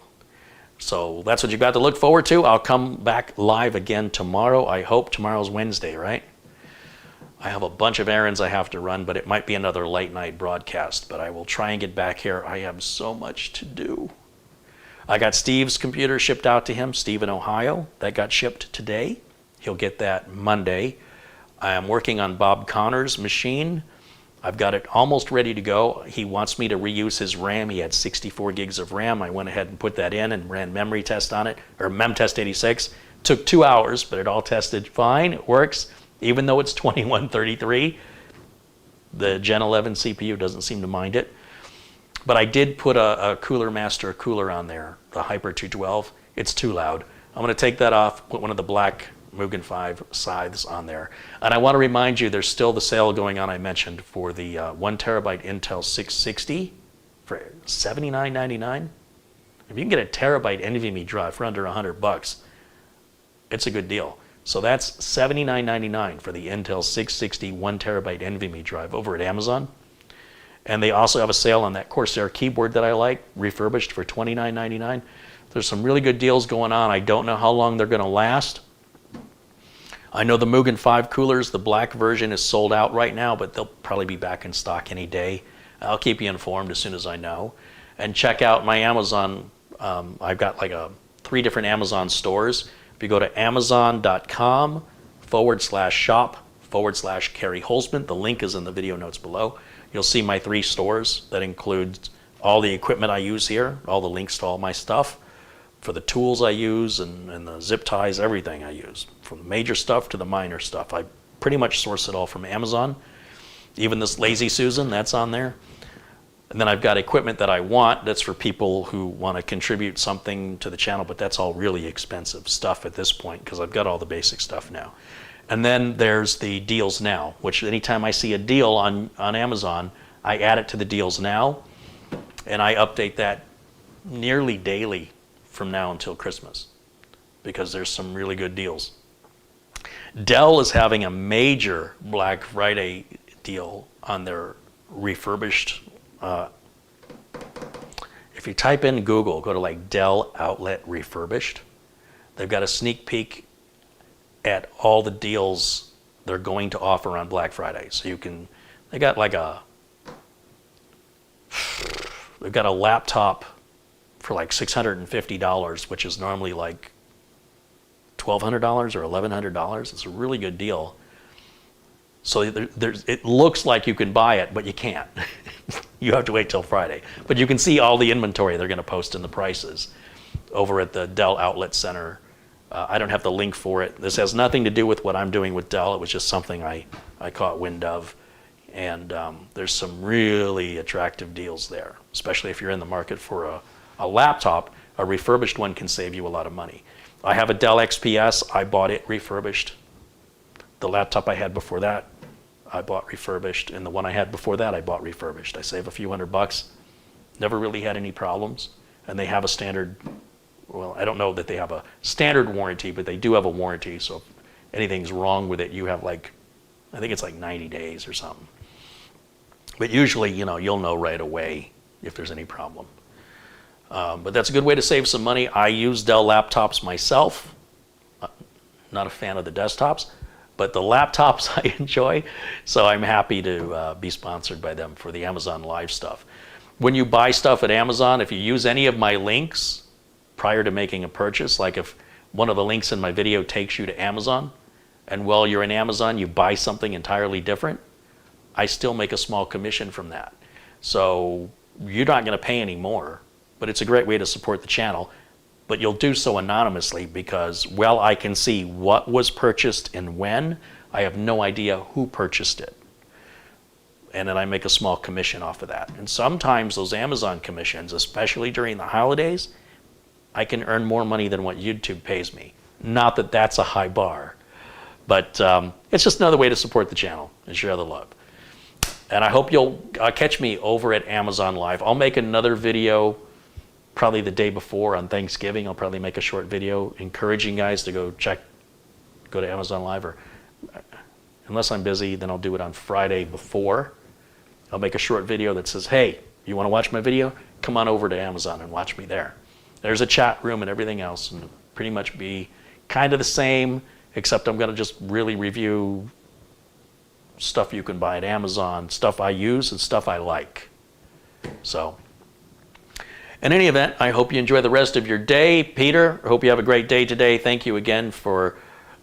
So that's what you've got to look forward to. I'll come back live again tomorrow. I hope tomorrow's Wednesday, right? I have a bunch of errands I have to run, but it might be another late night broadcast. But I will try and get back here. I have so much to do. I got Steve's computer shipped out to him, Steve in Ohio. That got shipped today. He'll get that Monday. I am working on Bob Connor's machine. I've got it almost ready to go. He wants me to reuse his RAM. He had 64 gigs of RAM. I went ahead and put that in and ran memory test on it, or memtest 86. Took 2 hours, but it all tested fine. It works, even though it's 2133. The Gen 11 CPU doesn't seem to mind it. But I did put a Cooler Master cooler on there, the Hyper 212. It's too loud. I'm going to take that off, put one of the black Mugen 5 scythes on there. And I want to remind you, there's still the sale going on I mentioned for the 1 terabyte Intel 660 for $79.99. If you can get a terabyte NVMe drive for under $100, it's a good deal. So that's $79.99 for the Intel 660 1TB NVMe drive over at Amazon. And they also have a sale on that Corsair keyboard that I like, refurbished for $29.99. There's some really good deals going on. I don't know how long they're going to last. I know the Mugen 5 coolers, the black version is sold out right now, but they'll probably be back in stock any day. I'll keep you informed as soon as I know. And check out my Amazon. I've got like 3 different Amazon stores. If you go to amazon.com/shop/CareyHolzman, the link is in the video notes below. You'll see my 3 stores that include all the equipment I use here, all the links to all my stuff, for the tools I use and the zip ties, everything I use, from the major stuff to the minor stuff. I pretty much source it all from Amazon. Even this Lazy Susan, that's on there. And then I've got equipment that I want that's for people who want to contribute something to the channel, but that's all really expensive stuff at this point because I've got all the basic stuff now. And then there's the Deals Now, which anytime I see a deal on Amazon, I add it to the Deals Now, and I update that nearly daily from now until Christmas because there's some really good deals. Dell is having a major Black Friday deal on their refurbished. If you type in Google, go to like Dell Outlet Refurbished, they've got a sneak peek at all the deals they're going to offer on Black Friday. So you can, they've got a laptop for like $650, which is normally like $1,200 or $1,100. It's a really good deal. So it looks like you can buy it, but you can't. You have to wait till Friday. But you can see all the inventory they're going to post in the prices over at the Dell Outlet Center. I don't have the link for it. This has nothing to do with what I'm doing with Dell. It was just something I caught wind of. And there's some really attractive deals there, especially if you're in the market for a laptop. A refurbished one can save you a lot of money. I have a Dell XPS. I bought it refurbished. The laptop I had before that, I bought refurbished, and the one I had before that, I bought refurbished. I save a few $100. Never really had any problems, and they have a standard. Well, I don't know that they have a standard warranty, but they do have a warranty. So if anything's wrong with it, you have like, I think it's like 90 days or something. But usually, you'll know right away if there's any problem. But that's a good way to save some money. I use Dell laptops myself. Not a fan of the desktops, but the laptops I enjoy. So I'm happy to be sponsored by them for the Amazon Live stuff. When you buy stuff at Amazon, if you use any of my links prior to making a purchase, like if one of the links in my video takes you to Amazon, and while you're in Amazon, you buy something entirely different, I still make a small commission from that. So you're not going to pay any more, but it's a great way to support the channel. But you'll do so anonymously because, well, I can see what was purchased and when. I have no idea who purchased it. And then I make a small commission off of that. And sometimes those Amazon commissions, especially during the holidays, I can earn more money than what YouTube pays me. Not that that's a high bar, but it's just another way to support the channel and share the love. And I hope you'll catch me over at Amazon Live. I'll make another video probably the day before on Thanksgiving. I'll probably make a short video encouraging guys to go to Amazon Live, or unless I'm busy, then I'll do it on Friday before. I'll make a short video that says, hey, you want to watch my video? Come on over to Amazon and watch me there. There's a chat room and everything else, and it'll pretty much be kind of the same, except I'm going to just really review stuff you can buy at Amazon, stuff I use and stuff I like. So, in any event, I hope you enjoy the rest of your day. Peter, I hope you have a great day today. Thank you again for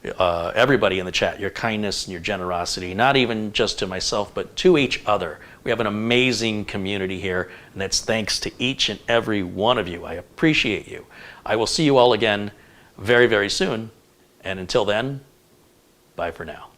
everybody in the chat, your kindness and your generosity, not even just to myself, but to each other. We have an amazing community here, and that's thanks to each and every one of you. I appreciate you. I will see you all again very, very soon. And until then, bye for now.